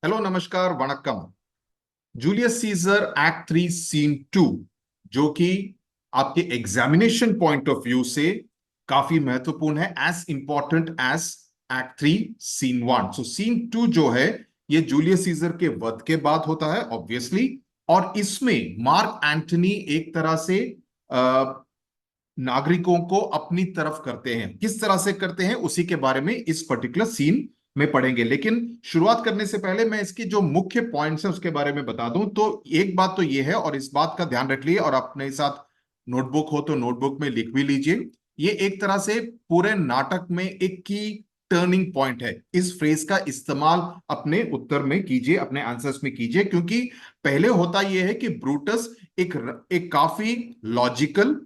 Hello, नमस्कार, वणक्कम। Julius Caesar act 3 scene 2, जो कि आपके एग्जामिनेशन पॉइंट ऑफ व्यू से काफी महत्वपूर्ण है, as important as act 3 scene 1। So scene 2 जो है, ये जूलियस सीजर के वध के बाद होता है ऑब्वियसली। और इसमें मार्क एंटनी एक तरह से नागरिकों को अपनी तरफ करते हैं। किस तरह से करते हैं उसी के बारे में इस पर्टिकुलर सीन में पढ़ेंगे। लेकिन शुरुआत करने से पहले मैं इसकी जो मुख्य पॉइंट्स हैं उसके बारे में बता दूं। तो एक बात तो ये है, और इस बात का ध्यान रख लिए, और अपने साथ नोटबुक हो तो नोटबुक में लिख भी लीजिए। ये एक तरह से पूरे नाटक में एक की टर्निंग पॉइंट है। इस फ्रेज का इस्तेमाल अपने उत्तर में कीजिए, अपने आंसर्स में कीजिए, क्योंकि पहले होता यह है कि ब्रूटस एक काफी लॉजिकल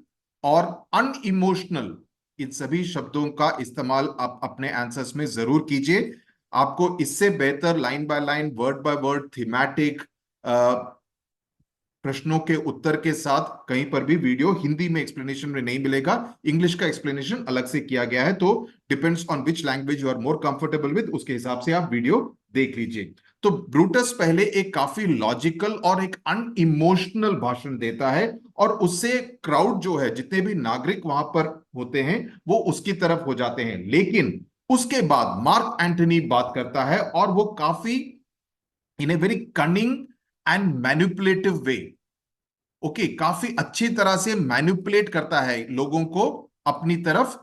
और अनइमोशनल, इन सभी शब्दों का इस्तेमाल आप अपने आंसर्स में जरूर कीजिए। आपको इससे बेहतर line by line, word by word, thematic प्रश्नों के उत्तर के साथ कहीं पर भी वीडियो हिंदी में एक्सप्लेनेशन में नहीं मिलेगा। इंग्लिश का एक्सप्लेनेशन अलग से किया गया है, तो depends on which language you are more comfortable with, उसके हिसाब से आप वीडियो देख लीजिए। तो ब्रूटस पहले एक काफी लॉजिकल और एक अनइमोशनल भाषण देता है, और उससे क्राउड जो है, जितने भी नागरिक वहां पर होते हैं, वो उसकी तरफ हो जाते हैं। लेकिन उसके बाद मार्क एंटनी बात करता है, और वो काफी in a very cunning and manipulative way, okay, काफी अच्छी तरह से मैनिपुलेट करता है लोगों को अपनी तरफ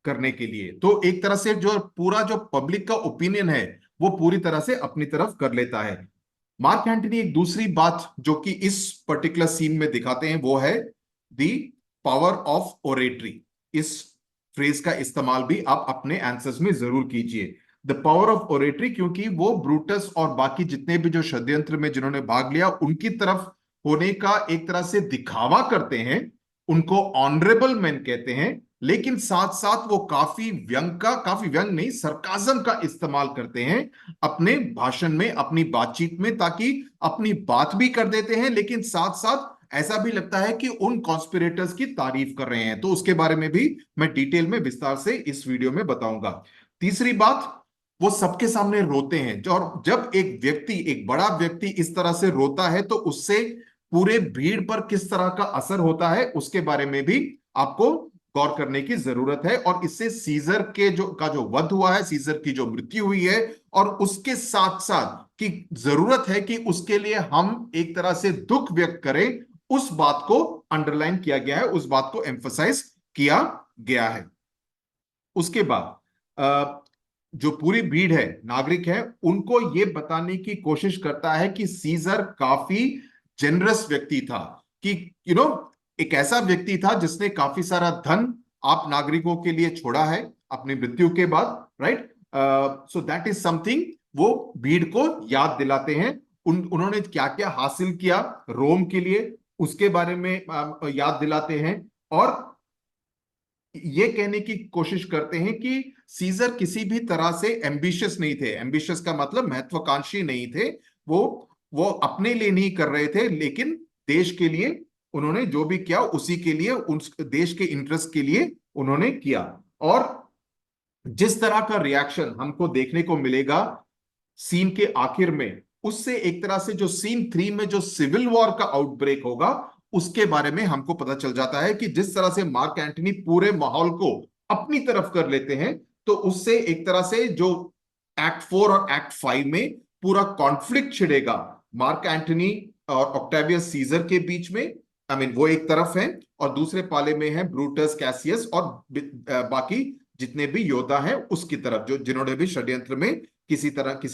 करने के लिए। तो एक तरह से जो पूरा जो पब्लिक का ओपिनियन है, वो पूरी तरह से अपनी तरफ कर लेता है। मार्क एंटनी एक दूसरी बात जो कि इस पर्टिकुलर सीन में दिखाते हैं, वो है दी पावर ऑफ ओरेटरी। इस फ्रेज का इस्तेमाल भी आप अपने आंसर्स में जरूर कीजिए, द पावर ऑफ ओरेटरी, क्योंकि वो ब्रूटस और बाकी जितने भी जो षड्यंत्र में जिन्होंने भाग लिया उनकी तरफ होने का एक तरह से दिखावा करते हैं। उनको ऑनरेबल मैन कहते हैं, लेकिन साथ साथ वो काफी व्यंग नहीं, सरकाजम का इस्तेमाल करते हैं अपने भाषण में, अपनी बातचीत में, ताकि अपनी बात भी कर देते हैं, लेकिन साथ साथ ऐसा भी लगता है कि उन कॉन्स्पिरेटर्स की तारीफ कर रहे हैं। तो उसके बारे में भी मैं डिटेल में विस्तार से इस वीडियो में बताऊंगा। तीसरी बात, वो सबके सामने रोते हैं। और जब एक व्यक्ति, एक बड़ा व्यक्ति इस तरह से रोता है, तो उससे पूरे भीड़ पर किस तरह का असर होता है, उसके बारे में भी आपको गौर करने की जरूरत है। और इससे सीजर के जो वध हुआ है, सीजर की जो मृत्यु हुई है, और उसके साथ साथ की जरूरत है कि उसके लिए हम एक तरह से दुख व्यक्त करें, उस बात को अंडरलाइन किया गया है, उस बात को एम्फसाइज किया गया है। उसके बाद जो पूरी भीड़ है, नागरिक है, उनको यह बताने की कोशिश करता है कि सीजर काफी जेनरस व्यक्ति था, कि एक ऐसा व्यक्ति था जिसने काफी सारा धन आप नागरिकों के लिए छोड़ा है अपनी मृत्यु के बाद, right. So that is something वो भीड़ को याद दिलाते हैं। उन्होंने क्या क्या हासिल किया रोम के लिए, उसके बारे में याद दिलाते हैं। और ये कहने की कोशिश करते हैं कि सीजर किसी भी तरह से एम्बिशियस नहीं थे। एम्बिशियस का मतलब महत्वाकांक्षी नहीं थे। वो अपने लिए नहीं कर रहे थे, लेकिन देश के लिए उन्होंने जो भी किया उसी के लिए, उस देश के इंटरेस्ट के लिए उन्होंने किया। और जिस तरह का रिएक्शन हमको देखने को मिलेगा सीन के आखिर में, उससे एक तरह से जो सीन 3 में जो सिविल वॉर का आउटब्रेक होगा, उसके बारे में हमको पता चल जाता है कि जिस तरह से मार्क एंटनी पूरे माहौल को अपनी तरफ कर लेते हैं, तो उससे एक तरह से जो एक्ट 4 और एक्ट 5 में पूरा कॉन्फ्लिक्ट छिड़ेगा मार्क एंटनी और ऑक्टेवियस सीजर के बीच में। वो एक तरफ है, और दूसरे पाले में है ब्रूटस, कैसियस और बाकी जितने भी योद्धा हैं उसकी तरफ, जो जिन्होंने भी षड्यंत्र में किसी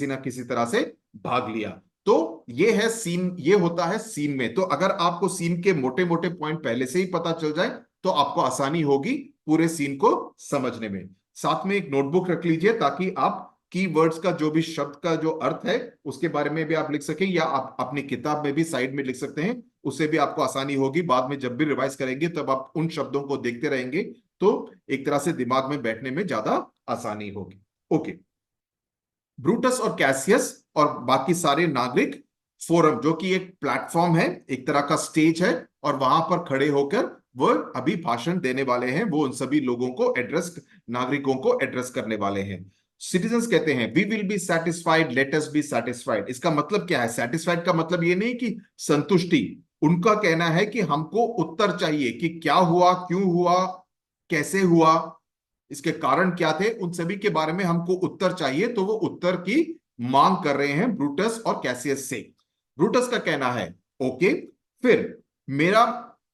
ना किसी तरह से भाग लिया। तो ये है सीन, ये होता है सीन में। तो अगर आपको सीन के मोटे मोटे पॉइंट पहले से ही पता चल जाए, तो आपको आसानी होगी पूरे सीन को समझने में। साथ में एक नोटबुक रख लीजिए, ताकि आप कीवर्ड्स का जो भी शब्द का जो अर्थ है उसके बारे में भी आप लिख सकें, या आप अपनी किताब में भी साइड में लिख सकते हैं। उससे भी आपको आसानी होगी, बाद में जब भी रिवाइज करेंगे तब आप उन शब्दों को देखते रहेंगे, तो एक तरह से दिमाग में बैठने में ज्यादा आसानी होगी। ओके, ब्रूटस और कैसियस और बाकी सारे नागरिक फोरम, जो कि एक प्लेटफॉर्म है, एक तरह का स्टेज है, और वहां पर खड़े होकर वो अभी भाषण देने वाले हैं। वो उन सभी लोगों को एड्रेस, नागरिकों को एड्रेस करने वाले हैं। सिटीजन्स कहते हैं we will be satisfied, let us be satisfied. इसका मतलब क्या है? सेटिस्फाइड का मतलब ये नहीं कि संतुष्टि। उनका कहना है कि हमको उत्तर चाहिए कि क्या हुआ, क्यों हुआ, कैसे हुआ, इसके कारण क्या थे, उन सभी के बारे में हमको उत्तर चाहिए। तो वो उत्तर की मांग कर रहे हैं ब्रूटस और कैसियस से। ब्रूटस का कहना है ओके, फिर मेरा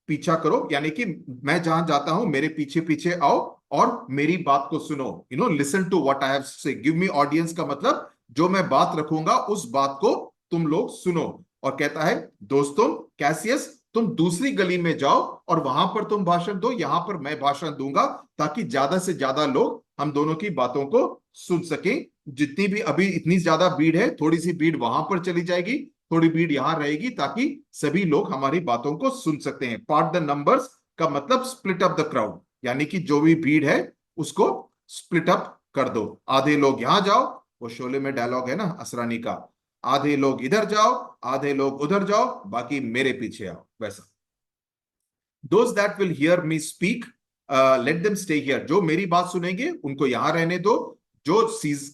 पीछा करो, यानी कि मैं जहां जाता हूं मेरे पीछे पीछे आओ और मेरी बात को सुनो। Listen to what I have say, give me audience का मतलब जो मैं बात रखूंगा उस बात को तुम लोग सुनो। और कहता है दोस्तों कैसियस, तुम दूसरी गली में जाओ और वहां पर तुम भाषण दो, यहां पर मैं भाषण दूंगा, ताकि ज्यादा से ज्यादा लोग हम दोनों की बातों को सुन सकें। जितनी भी अभी इतनी ज्यादा भीड़ है, थोड़ी सी भीड़ वहां पर चली जाएगी, थोड़ी भीड़ यहां रहेगी, ताकि सभी लोग हमारी बातों को सुन सकते हैं। पार्ट द नंबर्स का मतलब स्प्लिट अप द क्राउड, यानी कि जो भी भीड़ है उसको स्प्लिट अप कर दो। आधे लोग यहां जाओ, वो शोले में डायलॉग है ना असरानी का, आधे लोग इधर जाओ, आधे लोग उधर जाओ, बाकी मेरे पीछे आओ, वैसा। Those that will hear me speak let them stay here, जो मेरी बात सुनेंगे उनको यहां रहने दो, जो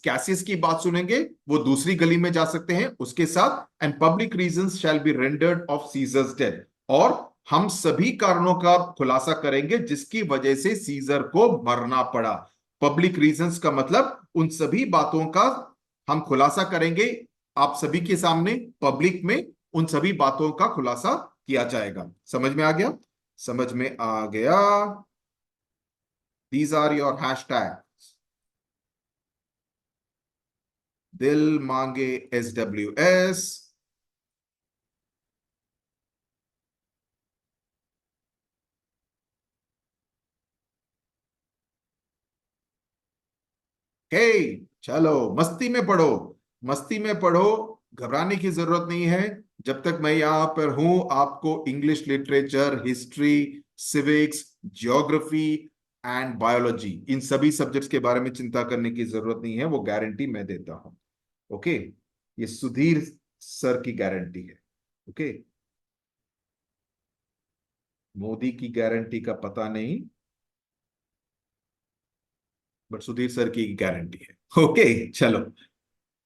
कैसियस की बात सुनेंगे वो दूसरी गली में जा सकते हैं उसके साथ। And public reasons shall be rendered of Caesar's death, और हम सभी कारणों का खुलासा करेंगे जिसकी वजह से सीजर को मरना पड़ा। पब्लिक रीजंस का मतलब उन सभी बातों का हम खुलासा करेंगे आप सभी के सामने, पब्लिक में उन सभी बातों का खुलासा किया जाएगा। समझ में आ गया? समझ में आ गया? These are your hashtag. दिल मांगे SWS, हे चलो मस्ती में पढ़ो, मस्ती में पढ़ो, घबराने की जरूरत नहीं है। जब तक मैं यहां पर हूं आपको English literature, history, civics, geography and biology, इन सभी सब्जेक्ट्स के बारे में चिंता करने की जरूरत नहीं है, वो गारंटी मैं देता हूं। ओके, ये सुधीर सर की गारंटी है। ओके, मोदी की गारंटी का पता नहीं, बट सुधीर सर की गारंटी है। ओके चलो,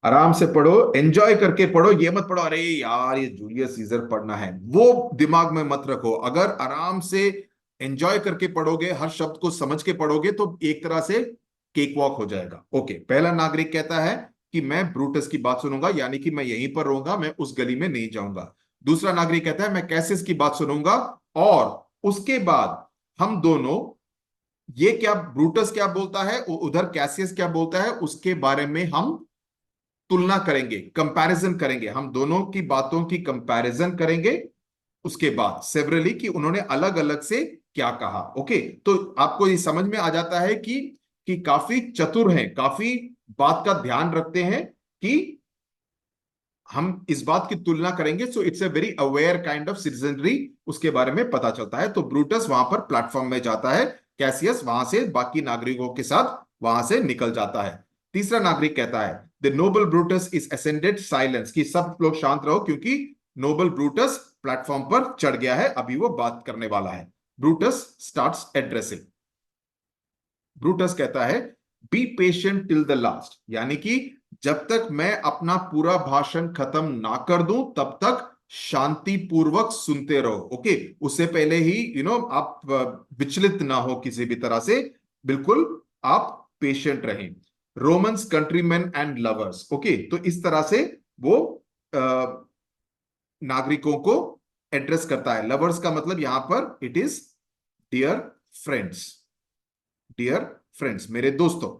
आराम से पढ़ो, एंजॉय करके पढ़ो, ये मत पढ़ो अरे यार ये जूलियस सीजर पढ़ना है, वो दिमाग में मत रखो। अगर आराम से एंजॉय करके पढ़ोगे, हर शब्द को समझ के पढ़ोगे, तो एक तरह से केक वॉक हो जाएगा। ओके, पहला नागरिक कहता है कि मैं ब्रूटस की बात सुनूंगा, यानी कि मैं यहीं पर रहूंगा, मैं उस गली में नहीं जाऊंगा। दूसरा नागरिक कहता है मैं कैसिस की बात सुनूंगा, और उसके बाद हम दोनों, ये क्या ब्रूटस क्या बोलता है, उधर कैसियस क्या बोलता है, उसके बारे में हम तुलना करेंगे, कंपैरिजन करेंगे, हम दोनों की बातों की कंपैरिजन करेंगे। उसके बाद सेवरली कि उन्होंने अलग अलग से क्या कहा। ओके, तो आपको ये समझ में आ जाता है कि काफी चतुर हैं, काफी बात का ध्यान रखते हैं कि हम इस बात की तुलना करेंगे। So it's a very aware kind of citizenry, उसके बारे में पता चलता है। तो ब्रूटस वहां पर प्लेटफॉर्म में जाता है, कैसियस वहां से बाकी नागरिकों के साथ वहां से निकल जाता है। तीसरा नागरिक कहता है the noble Brutus is ascended silence, कि सब लोग शांत रहो क्योंकि नोबल ब्रूटस प्लेटफॉर्म पर चढ़ गया है, अभी वो बात करने वाला है। Brutus starts addressing. ब्रूटस कहता है be patient till the last, यानी कि जब तक मैं अपना पूरा भाषण खत्म ना कर दूं तब तक शांति पूर्वक सुनते रहो। ओके, उससे पहले ही आप विचलित ना हो किसी भी तरह से, बिल्कुल आप पेशेंट रहें। Romans, countryman and lovers. Okay, तो इस तरह से वो नागरिकों को एड्रेस करता है। लवर्स का मतलब यहां पर it is dear friends, dear friends, मेरे दोस्तों।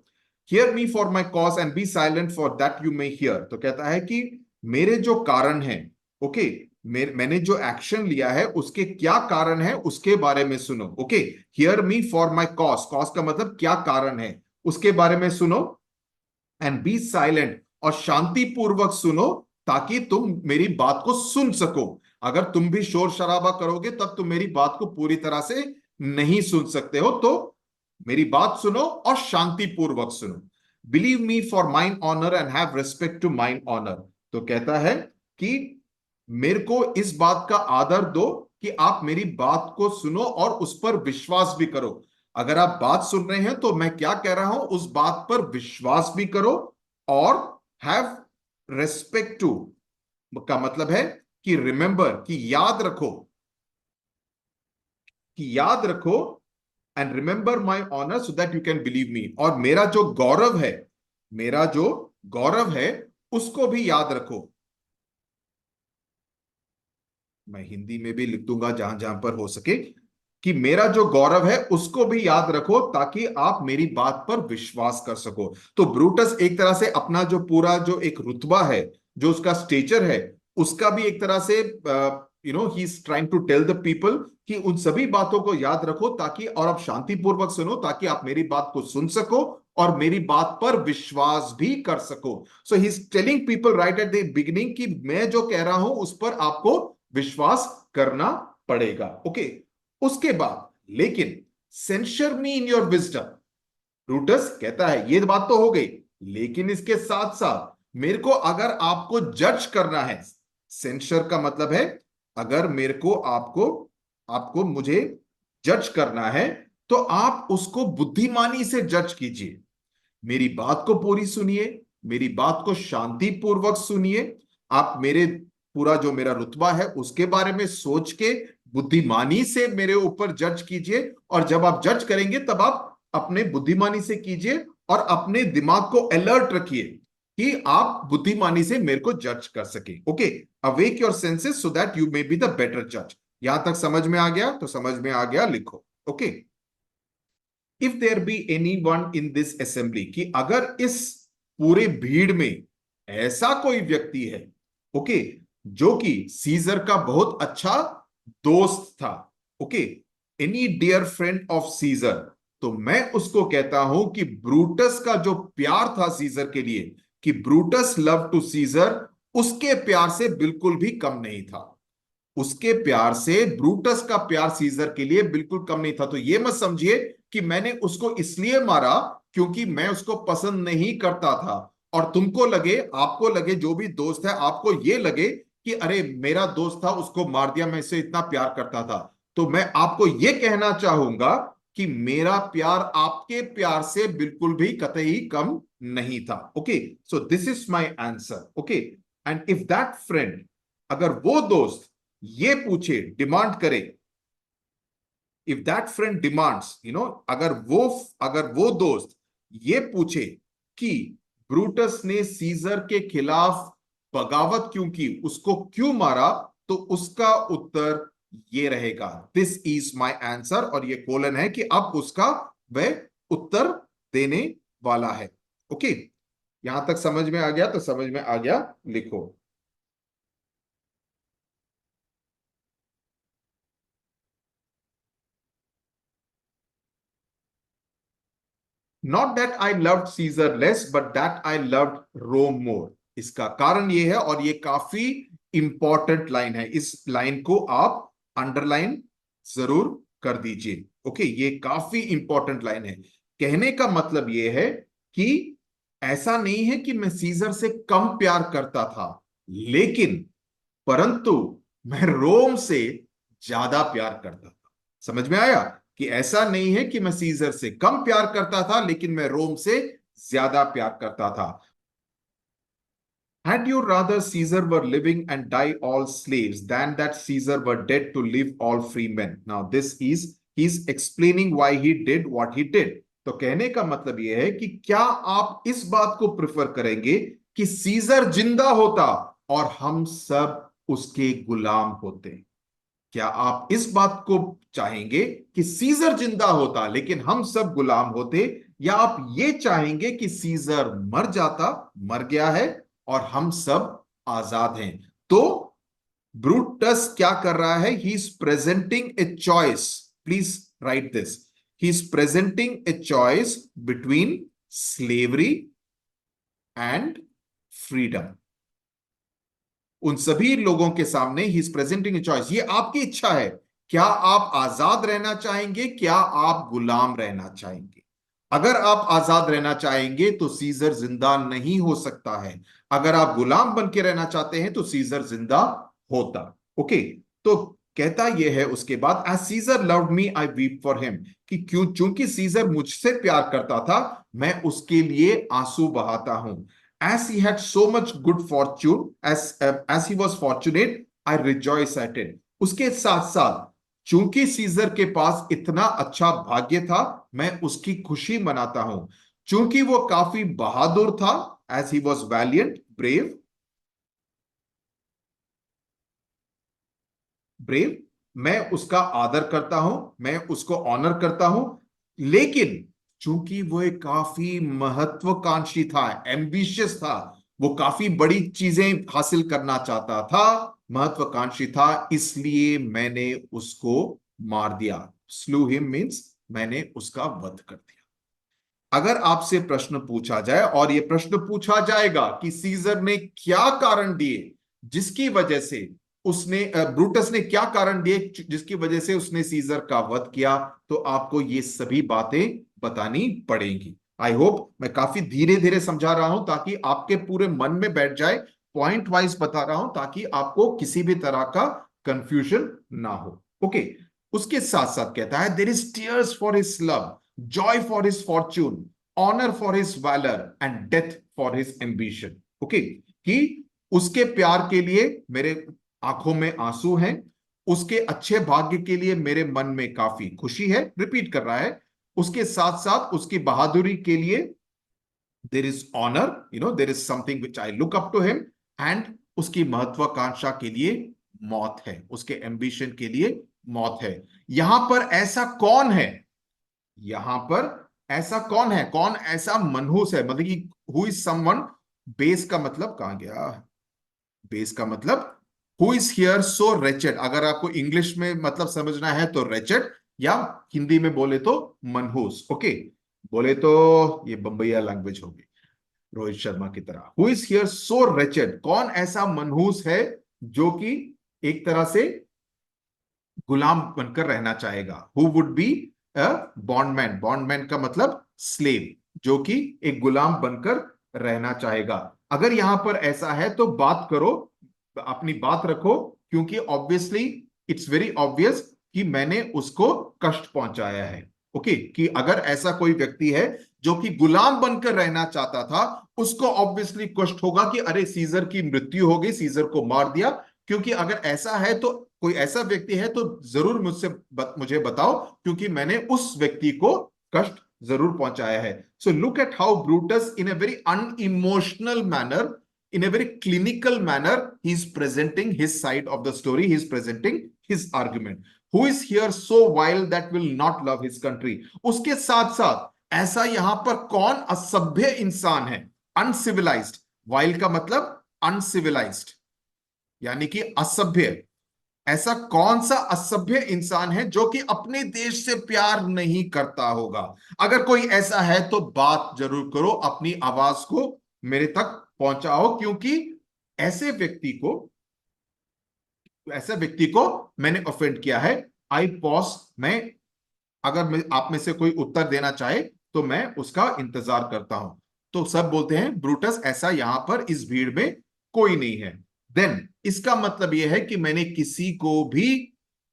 Hear me for my cause and be silent for that you may hear, तो कहता है कि मेरे जो कारण है, ओके, मैंने जो एक्शन लिया है उसके क्या कारण है उसके बारे में सुनो। Okay, here me for my cause, cause का मतलब क्या कारण है, उसके बारे में सुनो। एंड बी साइलेंट, और शांति पूर्वक सुनो, ताकि तुम मेरी बात को सुन सको। अगर तुम भी शोर शराबा करोगे तब तुम मेरी बात को पूरी तरह से नहीं सुन सकते हो। तो मेरी बात सुनो और शांति पूर्वक सुनो। Believe me for mine honour and have respect to mine honour, तो कहता है कि मेरे को इस बात का आदर दो कि आप मेरी बात को सुनो और उस पर विश्वास भी करो। अगर आप बात सुन रहे हैं तो मैं क्या कह रहा हूं उस बात पर विश्वास भी करो, और हैव रेस्पेक्ट टू का मतलब है कि रिमेंबर, कि याद रखो, कि याद रखो, and remember my honour so that you can believe me, और मेरा जो गौरव है, मेरा जो गौरव है उसको भी याद रखो। मैं हिंदी में भी लिख दूंगा जहां जहां पर हो सके, कि मेरा जो गौरव है उसको भी याद रखो ताकि आप मेरी बात पर विश्वास कर सको। तो ब्रूटस एक तरह से अपना जो पूरा जो एक रुतबा है, जो उसका स्टेचर है, उसका भी एक तरह से ही is trying to tell the people कि उन सभी बातों को याद रखो ताकि, और आप शांतिपूर्वक सुनो ताकि आप मेरी बात को सुन सको और मेरी बात पर विश्वास भी कर सको। So he is telling people right at the beginning कि मैं जो कह रहा हूं उस पर आपको विश्वास करना पड़ेगा। ओके, उसके बाद लेकिन सेंशर मी इन योर विजडम, ब्रूटस कहता है ये बात तो हो गई, लेकिन इसके साथ साथ मेरे को अगर आपको जज करना है, सेंशर का मतलब है अगर मेरे को आपको आपको मुझे जज करना है तो आप उसको बुद्धिमानी से जज कीजिए। मेरी बात को पूरी सुनिए, मेरी बात को शांतिपूर्वक सुनिए, आप मेरे पूरा जो मेरा रुतबा है उसके बारे में सोच के बुद्धिमानी से मेरे ऊपर जज कीजिए, और जब आप जज करेंगे तब आप अपने बुद्धिमानी से कीजिए और अपने दिमाग को अलर्ट रखिए कि आप बुद्धिमानी से मेरे को जज कर सके। Okay, awake your senses so that you may be the better जज। यहां तक समझ में आ गया? तो समझ में आ गया लिखो। Okay, if there be any one in this assembly, कि अगर इस पूरे भीड़ में ऐसा कोई व्यक्ति है, ओके, जो कि सीजर का बहुत अच्छा दोस्त था, okay, any dear friend of Caesar, तो मैं उसको कहता हूं कि ब्रूटस का जो प्यार था सीजर के लिए, कि ब्रूटस लव टू सीजर, उसके प्यार से बिल्कुल भी कम नहीं था। उसके प्यार से ब्रूटस का प्यार सीजर के लिए बिल्कुल कम नहीं था। तो ये मत समझिए कि मैंने उसको इसलिए मारा क्योंकि मैं उसको पसंद नहीं करता था, और तुमको लगे, आपको लगे, जो भी दोस्त है आपको ये लगे कि अरे मेरा दोस्त था उसको मार दिया, मैं इससे इतना प्यार करता था। तो मैं आपको ये कहना चाहूंगा कि मेरा प्यार आपके प्यार से बिल्कुल भी कतई कम नहीं था। Okay, so this is my answer. Okay, and if that friend, अगर वो दोस्त ये पूछे, डिमांड करे, इफ दैट फ्रेंड डिमांड्स, अगर वो दोस्त ये पूछे कि ब्रूटस ने सीजर के खिलाफ बगावत क्यों की, उसको क्यों मारा, तो उसका उत्तर ये रहेगा, दिस इज माई आंसर, और ये कोलन है कि अब उसका वह उत्तर देने वाला है। ओके, यहां तक समझ में आ गया? तो समझ में आ गया लिखो। Not that I loved Caesar less but that I loved Rome more. इसका कारण यह है, और ये काफी इंपॉर्टेंट लाइन है, इस लाइन को आप अंडरलाइन जरूर कर दीजिए। ओके, ये काफी इंपॉर्टेंट लाइन है। कहने का मतलब यह है कि ऐसा नहीं है कि मैं सीजर से कम प्यार करता था, लेकिन परंतु मैं रोम से ज्यादा प्यार करता था। समझ में आया? कि ऐसा नहीं है कि मैं सीजर से कम प्यार करता था, लेकिन मैं रोम से ज्यादा प्यार करता था। Had you rather Caesar were living and die all slaves than that Caesar were dead to live all free men? Now this is, he's explaining why he did what he did. तो कहने का मतलब यह है कि क्या आप इस बात को प्रिफर करेंगे कि सीजर जिंदा होता और हम सब उसके गुलाम होते? क्या आप इस बात को चाहेंगे कि सीजर जिंदा होता लेकिन हम सब गुलाम होते, या आप ये चाहेंगे कि सीजर मर जाता, मर गया है, और हम सब आजाद हैं? तो ब्रूटस क्या कर रहा है? He is presenting a choice. Please right this, he is presenting a choice between slavery and freedom. उन सभी लोगों के सामने he is presenting a choice. ये आपकी इच्छा है, क्या आप आजाद रहना चाहेंगे, क्या आप गुलाम रहना चाहेंगे? अगर आप आजाद रहना चाहेंगे तो सीजर जिंदा नहीं हो सकता है, अगर आप गुलाम बन के रहना चाहते हैं तो सीजर जिंदा होता। ओके, तो कहता यह है उसके बाद, as Caesar loved me I weep for him, कि क्यों, चूंकि सीजर मुझसे प्यार करता था मैं उसके लिए आंसू बहाता हूं। As he had so much good fortune, as he was fortunate I rejoice at it. उसके साथ साथ चूंकि सीजर के पास इतना अच्छा भाग्य था मैं उसकी खुशी मनाता हूं। चूंकि वो काफी बहादुर था, as he was valiant brave, brave, मैं उसका आदर करता हूं, मैं उसको ऑनर करता हूं। लेकिन चूंकि वो एक काफी महत्वाकांक्षी था, एम्बिशियस था, वो काफी बड़ी चीजें हासिल करना चाहता था, महत्वाकांक्षी था, इसलिए मैंने उसको मार दिया। स्लू हिम मीन्स मैंने उसका वध कर दिया। अगर आपसे प्रश्न पूछा जाए, और यह प्रश्न पूछा जाएगा कि सीजर ने क्या कारण दिए जिसकी वजह से उसने, ब्रूटस ने क्या कारण दिए जिसकी वजह से उसने सीजर का वध किया, तो आपको ये सभी बातें बतानी पड़ेंगी। आई होप मैं काफी धीरे धीरे समझा रहा हूं ताकि आपके पूरे मन में बैठ जाए, पॉइंट वाइज बता रहा हूं ताकि आपको किसी भी तरह का कंफ्यूजन ना हो। ओके, उसके साथ साथ कहता है, there is tears for his love, joy for his fortune, honor for his valor and death for his ambition। Okay, कि उसके प्यार के लिए मेरे आंखों में आंसू हैं, उसके अच्छे भाग्य के लिए मेरे मन में काफी खुशी है, रिपीट कर रहा है, उसके साथ साथ उसकी बहादुरी के लिए there is honour, there is something which I look up to him, and उसकी महत्वाकांक्षा के लिए मौत है, उसके एम्बिशन के लिए मौत है। यहां पर ऐसा कौन है, यहां पर ऐसा कौन है, कौन ऐसा मनहूस है, मतलब कि हु इज समवन, बेस का मतलब कहां गया, बेस का मतलब who is here so wretched, अगर आपको इंग्लिश में मतलब समझना है तो रेचेड, या हिंदी में बोले तो मनहूस। ओके, बोले तो ये बंबईया लैंग्वेज होगी रोहित शर्मा की तरह। Who is here so wretched, कौन ऐसा मनहूस है जो कि एक तरह से गुलाम बनकर रहना चाहेगा। हु वुड बी अ बॉन्डमैन, बॉन्डमैन का मतलब स्लेव, जो कि एक गुलाम बनकर रहना चाहेगा। अगर यहां पर ऐसा है तो बात करो, अपनी बात रखो, क्योंकि ऑब्वियसली इट्स वेरी ऑब्वियस कि मैंने उसको कष्ट पहुंचाया है। ओके, कि अगर ऐसा कोई व्यक्ति है जो कि गुलाम बनकर रहना चाहता था, उसको ऑब्वियसली कष्ट होगा कि अरे सीजर की मृत्यु हो गई, सीजर को मार दिया। क्योंकि अगर ऐसा है तो, कोई ऐसा व्यक्ति है तो जरूर मुझे बताओ, क्योंकि मैंने उस व्यक्ति को कष्ट जरूर पहुंचाया है। So look at how Brutus in a very unemotional manner, in a very clinical manner, he is presenting his side of the story, he is presenting his argument। who is here so wild that will not love his country। उसके साथ साथ ऐसा यहां पर कौन असभ्य इंसान है, अनसिविलाइज्ड, वाइल्ड का मतलब अनसिविलाइज्ड यानी कि असभ्य, ऐसा कौन सा असभ्य इंसान है जो कि अपने देश से प्यार नहीं करता होगा। अगर कोई ऐसा है तो बात जरूर करो, अपनी आवाज को मेरे तक पहुंचाओ, क्योंकि ऐसे व्यक्ति को, ऐसे व्यक्ति को मैंने ऑफेंड किया है। आई पॉज, मैं, अगर आप में से कोई उत्तर देना चाहे तो मैं उसका इंतजार करता हूं। तो सब बोलते हैं ब्रूटस, ऐसा यहां पर इस भीड़ में कोई नहीं है। देन इसका मतलब यह है कि मैंने किसी को भी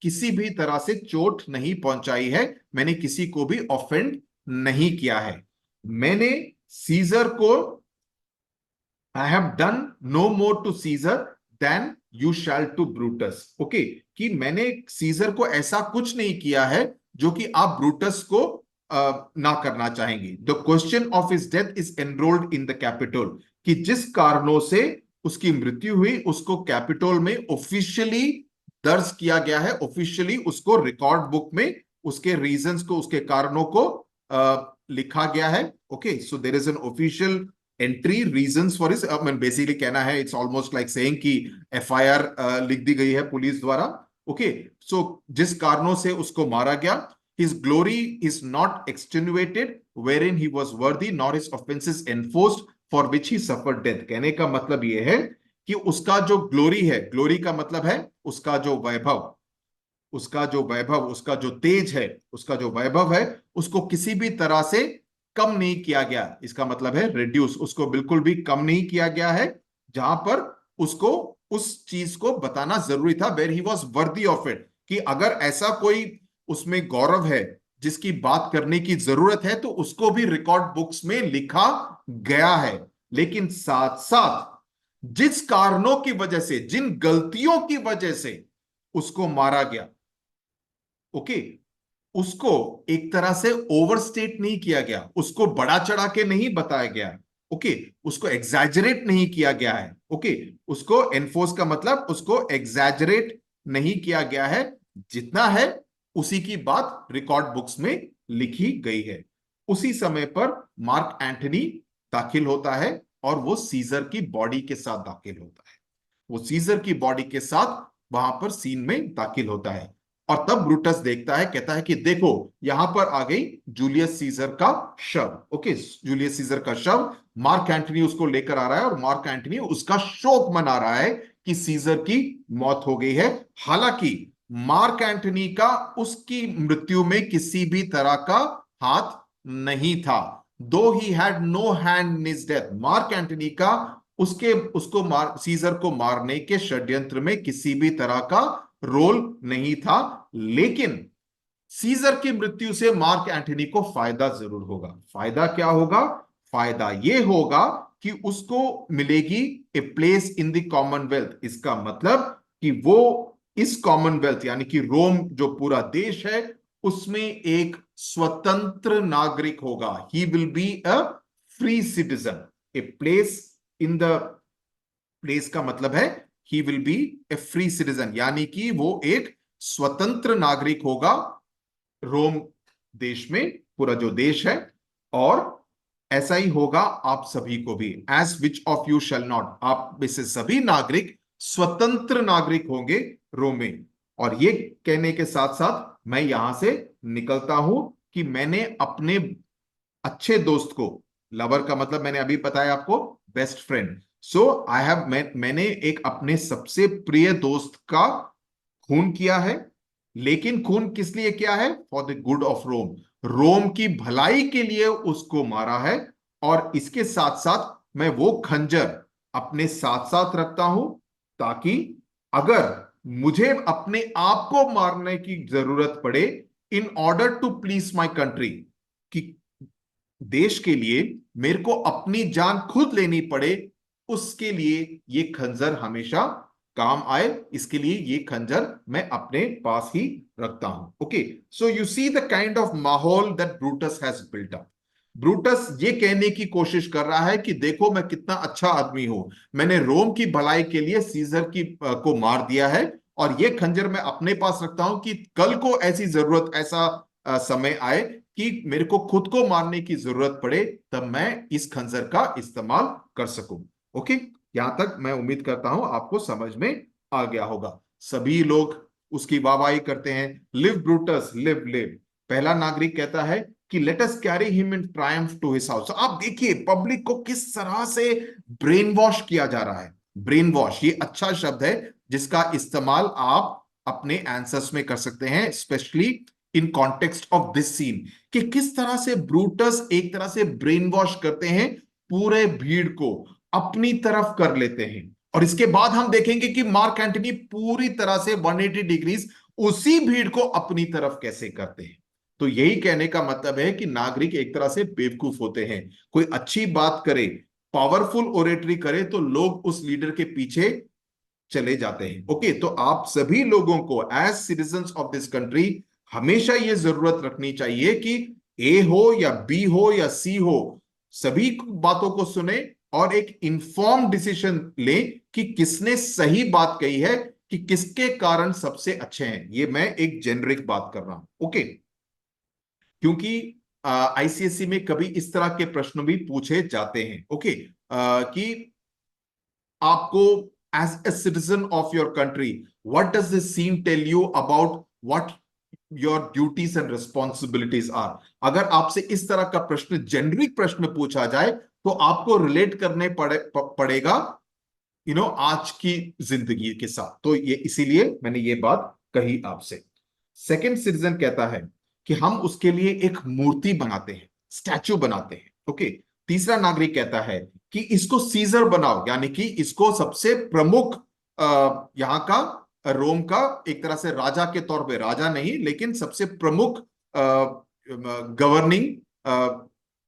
किसी भी तरह से चोट नहीं पहुंचाई है, मैंने किसी को भी ऑफेंड नहीं किया है। मैंने सीजर को, I have done no more to Caesar than you shall to Brutus. Okay, कि मैंने सीजर को ऐसा कुछ नहीं किया है जो कि आप ब्रूटस को ना करना चाहेंगे। The question of his death is enrolled in the capital, कि जिस कारणों से उसकी मृत्यु हुई उसको कैपिटल में ऑफिशियली दर्ज किया गया है, ऑफिशियली उसको रिकॉर्ड बुक में उसके रीजंस को, उसके कारणों को लिखा गया है। Okay, so there is an official entry, reasons for इस, बेसिकली कहना है, इट्स ऑलमोस्ट लाइक सेइंग कि एफआईआर लिख दी गई है पुलिस द्वारा। ओके, सो जिस कारणों से उसको मारा गया, his glory is not extenuated wherein he was worthy nor his offenses enforced for which he suffered death। कहने का मतलब यह है कि उसका जो ग्लोरी है, ग्लोरी का मतलब है उसका जो वैभव, उसका जो वैभव, उसका जो तेज है, उसका जो वैभव है, उसको किसी भी तरह से कम नहीं किया गया। इसका मतलब है रिड्यूस, उसको बिल्कुल भी कम नहीं किया गया है, जहां पर उसको उस चीज को बताना जरूरी था, where he was worthy of it. कि अगर ऐसा कोई उसमें गौरव है जिसकी बात करने की जरूरत है तो उसको भी रिकॉर्ड बुक्स में लिखा गया है। लेकिन साथ साथ जिस कारणों की वजह से, जिन गलतियों की वजह से उसको मारा गया, ओके, उसको एक तरह से ओवरस्टेट नहीं किया गया, उसको बड़ा चढ़ा के नहीं बताया गया, ओके, उसको एग्जैजरेट नहीं किया गया है, ओके, उसको एनफोर्स का मतलब उसको एग्जैजरेट नहीं किया गया है, जितना है उसी की बात रिकॉर्ड बुक्स में लिखी गई है। उसी समय पर मार्क एंथनी दाखिल होता है और वो सीजर की बॉडी के साथ दाखिल होता है, वो सीजर की बॉडी के साथ वहां पर सीन में दाखिल होता है। और तब ब्रूटस देखता है, कहता है कि देखो यहां पर आ गई जूलियस सीजर का शव, ओके, जूलियस सीजर का शव, मार्क एंटनी उसको लेकर आ रहा है और मार्क एंटनी उसका शोक मना रहा है कि सीजर की मौत हो गई है। हालांकि मार्क एंटनी का उसकी मृत्यु में किसी भी तरह का हाथ नहीं था। Though he had no hand in his death, Mark Antony का उसके उसको सीजर को मारने के षड्यंत्र में किसी भी तरह का रोल नहीं था। लेकिन सीजर की मृत्यु से मार्क एंटनी को फायदा जरूर होगा। फायदा क्या होगा? फायदा यह होगा कि उसको मिलेगी a place in the Commonwealth. इसका मतलब कि वो इस कॉमनवेल्थ यानी कि रोम जो पूरा देश है उसमें एक स्वतंत्र नागरिक होगा। He will be a free citizen. A place in the place का मतलब है he will be A free citizen, यानी कि वो एक स्वतंत्र नागरिक होगा रोम देश में, पूरा जो देश है। और ऐसा ही होगा आप सभी को भी, as which of you shall not, आप में से सभी नागरिक स्वतंत्र नागरिक होंगे रोम में। और ये कहने के साथ साथ मैं यहां से निकलता हूं कि मैंने अपने अच्छे दोस्त को, लवर का मतलब मैंने अभी बताया आपको, best friend, so I have, मैंने एक अपने सबसे प्रिय दोस्त का खून किया है। लेकिन खून किस लिए किया है? For the good of Rome, Rome की भलाई के लिए उसको मारा है। और इसके साथ साथ मैं वो खंजर अपने साथ साथ रखता हूं ताकि अगर मुझे अपने आप को मारने की जरूरत पड़े in order to please my country, कि देश के लिए मेरे को अपनी जान खुद लेनी पड़े, उसके लिए ये खंजर हमेशा काम आए, इसके लिए ये खंजर मैं अपने पास ही रखता हूं। Okay, so you see the kind of माहौल that Brutus has built up. Brutus ये कहने की कोशिश कर रहा है कि देखो मैं कितना अच्छा आदमी हूं, मैंने रोम की भलाई के लिए सीजर की को मार दिया है, और ये खंजर मैं अपने पास रखता हूं कि कल को ऐसी जरूरत, ऐसा समय आए कि मेरे को खुद को मारने की जरूरत पड़े, तब मैं इस खंजर का इस्तेमाल कर सकूं। ओके, यहां तक मैं उम्मीद करता हूं आपको समझ में आ गया होगा। सभी लोग उसकी वाहवाही करते हैं, लिव ब्रूटस लिव लिव। पहला नागरिक कहता है कि let us carry him in triumph to his house. आप देखिए पब्लिक को किस तरह से ब्रेन वॉश किया जा रहा है। ब्रेन वॉश ये अच्छा शब्द है जिसका इस्तेमाल आप अपने आंसर्स में कर सकते हैं, specially in context of this scene, कि किस तरह से ब्रूटस एक तरह से ब्रेन वॉश करते हैं, पूरे भीड़ को अपनी तरफ कर लेते हैं। और इसके बाद हम देखेंगे कि मार्क एंटनी पूरी तरह से 180 डिग्रीज उसी भीड़ को अपनी तरफ कैसे करते हैं। तो यही कहने का मतलब है कि नागरिक एक तरह से बेवकूफ होते हैं। कोई अच्छी बात करे, पावरफुल ओरेटरी करे, तो लोग उस लीडर के पीछे चले जाते हैं। ओके, तो आप सभी लोगों को as citizens of this country हमेशा यह जरूरत रखनी चाहिए कि ए हो या बी हो या सी हो, सभी बातों को सुने और एक इंफॉर्म डिसीजन लें कि किसने सही बात कही है, कि किसके कारण सबसे अच्छे हैं। ये मैं एक जेनरिक बात कर रहा हूं। ओके, क्योंकि आईसीएसई में कभी इस तरह के प्रश्न भी पूछे जाते हैं। ओके, कि आपको as a citizen of your country what does this scene tell you about what your duties and responsibilities are. अगर आपसे इस तरह का प्रश्न, जेनरिक प्रश्न पूछा जाए, तो आपको रिलेट करने पड़ेगा आज की जिंदगी के साथ। तो ये इसीलिए मैंने ये बात कही आपसे। सेकंड सिटीजन कहता है कि हम उसके लिए एक मूर्ति बनाते हैं, स्टैचू बनाते हैं। ओके, तीसरा नागरिक कहता है कि इसको सीजर बनाओ, यानी कि इसको सबसे प्रमुख यहाँ का रोम का एक तरह से राजा के तौर पे, राजा नहीं लेकिन सबसे प्रमुख गवर्निंग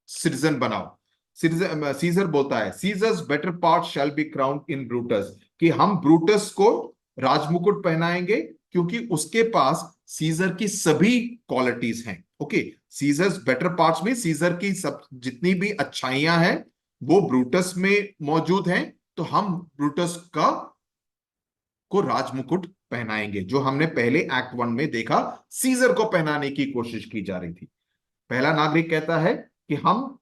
सिटीजन बनाओ। सिटीजन, सीजर बोलता है Caesar's better part shall be crowned in Brutus, कि हम ब्रूटस को राजमुकुट पहनाएंगे क्योंकि उसके पास सीजर की सभी क्वालिटीज हैं। ओके, सीजर्स बेटर पार्ट्स में सीजर की सब जितनी भी अच्छाइयां हैं वो ब्रूटस में मौजूद हैं, तो हम ब्रूटस का को राजमुकुट पहनाएंगे, जो हमने पहले एक्ट 1 में देखा सीजर को पहनाने की कोशिश की जा रही थी। पहला नागरिक कहता है कि हम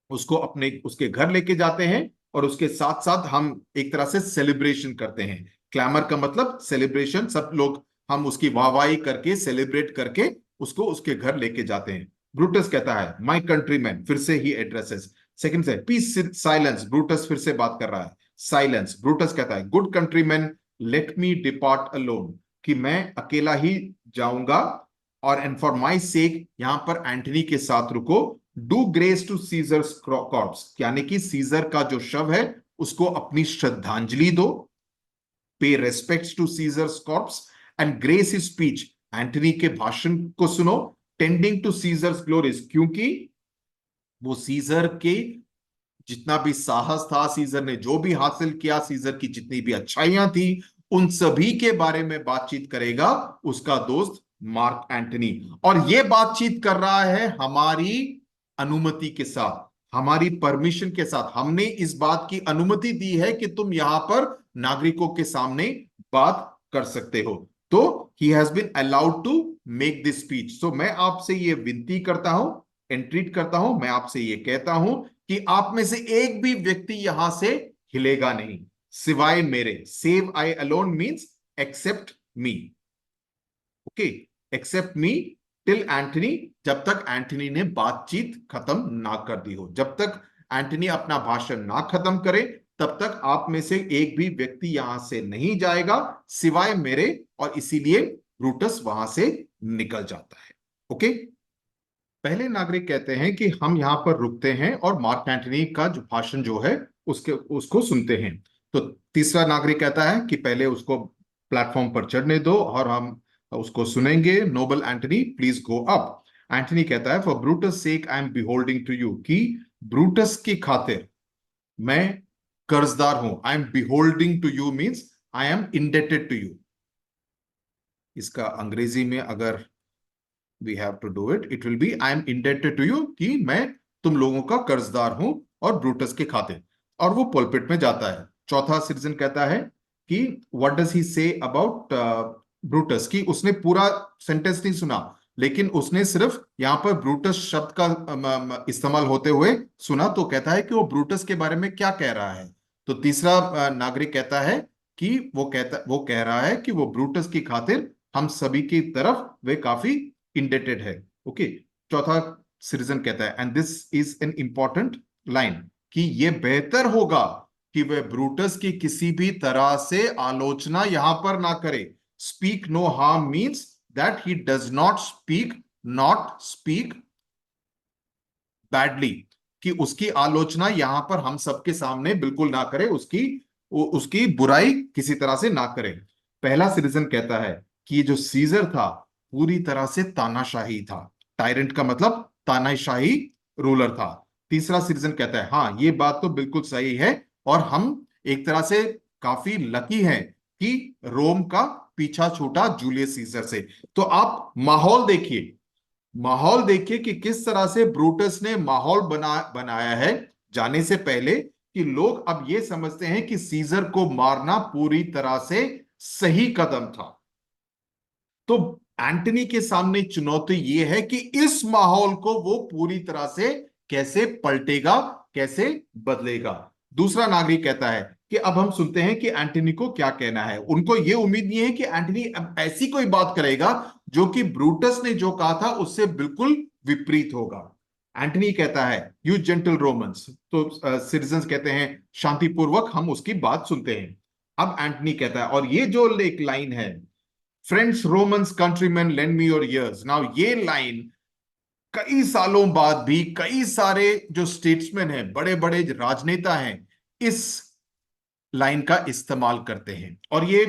उसको अपने उसके घर लेके जाते हैं और उसके साथ साथ हम एक तरह से सेलिब्रेशन करते हैं। क्लैमर का मतलब सेलिब्रेशन, सब लोग हम उसकी वाहवाही करके सेलिब्रेट करके उसको उसके घर लेके जाते हैं। ब्रूटस कहता है माय कंट्रीमैन, फिर से ही एड्रेसेस। सेकंड से पीस साइलेंस, ब्रूटस फिर से बात कर रहा है। साइलेंस, ब्रूटस कहता है good countryman let me depart alone, कि मैं अकेला ही जाऊंगा, और एंड फॉर माई सेक, यहां पर एंटनी के साथ रुको। Do grace to Caesar's corpse, यानी कि सीजर का जो शव है उसको अपनी श्रद्धांजलि दो। Pay respects to Caesar's corpse and grace his speech, Antony के भाषण को सुनो। टेंडिंग टू सीजर्स ग्लोरीज, क्योंकि वो सीजर के जितना भी साहस था, सीजर ने जो भी हासिल किया, सीजर की जितनी भी अच्छाइयां थी, उन सभी के बारे में बातचीत करेगा उसका दोस्त मार्क एंटनी। और ये बातचीत कर रहा है हमारी अनुमति के साथ, हमारी परमिशन के साथ। हमने इस बात की अनुमति दी है कि तुम यहां पर नागरिकों के सामने बात कर सकते हो। तो he has been allowed to make this speech. So मैं आपसे ये विनती करता हूं, एंट्रीट करता हूं, मैं आपसे ये कहता हूं कि आप में से एक भी व्यक्ति यहां से हिलेगा नहीं सिवाय मेरे। Save I alone means except me. Okay, except me till Antony, जब तक एंटनी ने बातचीत खत्म ना कर दी हो, जब तक एंटनी अपना भाषण ना खत्म करे तब तक आप में से एक भी व्यक्ति यहां से नहीं जाएगा सिवाय मेरे, और इसीलिए ब्रूटस वहां से निकल जाता है। ओके, पहले नागरिक कहते हैं कि हम यहां पर रुकते हैं और मार्क एंटनी का जो भाषण जो है उसको सुनते हैं। तो तीसरा नागरिक कहता है कि पहले उसको प्लेटफॉर्म पर चढ़ने दो और हम उसको सुनेंगे। Noble Antony please go up. Antony कहता है for Brutus sake I am beholding to you, कि ब्रूटस की खातिर मैं कर्जदार हूं। I am beholding to you means I am indebted to you. इसका अंग्रेजी में अगर we have to do it, it will be I am indebted to you, कि मैं तुम लोगों का कर्जदार हूं और ब्रूटस के खातिर। और वो पुलपिट में जाता है। चौथा सिटीजन कहता है कि what does he say about Brutus, की उसने पूरा सेंटेंस नहीं सुना लेकिन उसने सिर्फ यहां पर ब्रूटस शब्द का इस्तेमाल होते हुए सुना, तो कहता है कि वो ब्रूटस के बारे में क्या कह रहा है। तो तीसरा नागरिक कहता है कि वो कह रहा है कि वो ब्रूटस की खातिर हम सभी की तरफ वे काफी इंडेटेड है। ओके, चौथा सिटीजन कहता है and this is an important line, कि ये बेहतर होगा कि वह ब्रूटस की किसी भी तरह से आलोचना यहां पर ना करे। Speak no harm means that he does not speak badly, कि उसकी आलोचना यहां पर हम सबके सामने बिल्कुल ना करे, उसकी बुराई किसी तरह से ना करे। पहला सिटीजन कहता है कि ये जो सीजर था पूरी तरह से तानाशाही था। टायरेंट का मतलब तानाशाही रूलर था। तीसरा सिटीजन कहता है हाँ ये बात तो बिल्कुल सही है, और हम एक तरह से काफी लकी हैं कि रोम का पीछा छूटा जूलियस सीजर से। तो आप माहौल देखिए, माहौल देखिए कि किस तरह से ब्रूटस ने माहौल बनाया है जाने से पहले, कि लोग अब ये समझते हैं कि सीजर को मारना पूरी तरह से सही कदम था। तो एंटनी के सामने चुनौती ये है कि इस माहौल को वो पूरी तरह से कैसे पलटेगा, कैसे बदलेगा। दूसरा नागरिक कहता है कि अब हम सुनते हैं कि एंटनी को क्या कहना है। उनको यह उम्मीद नहीं है कि एंटनी अब ऐसी कोई बात करेगा जो कि ब्रूटस ने जो कहा था उससे बिल्कुल विपरीत होगा। एंटनी कहता है यू जेंटल रोमन्स, तो सिटीजन्स कहते हैं शांतिपूर्वक हम उसकी बात सुनते हैं। अब एंटनी कहता है, और ये जो एक लाइन है friends Romans countryman lend me your ears, now ये लाइन कई सालों बाद भी कई सारे जो स्टेट्समैन हैं, बड़े बड़े राजनेता हैं, इस लाइन का इस्तेमाल करते हैं। और ये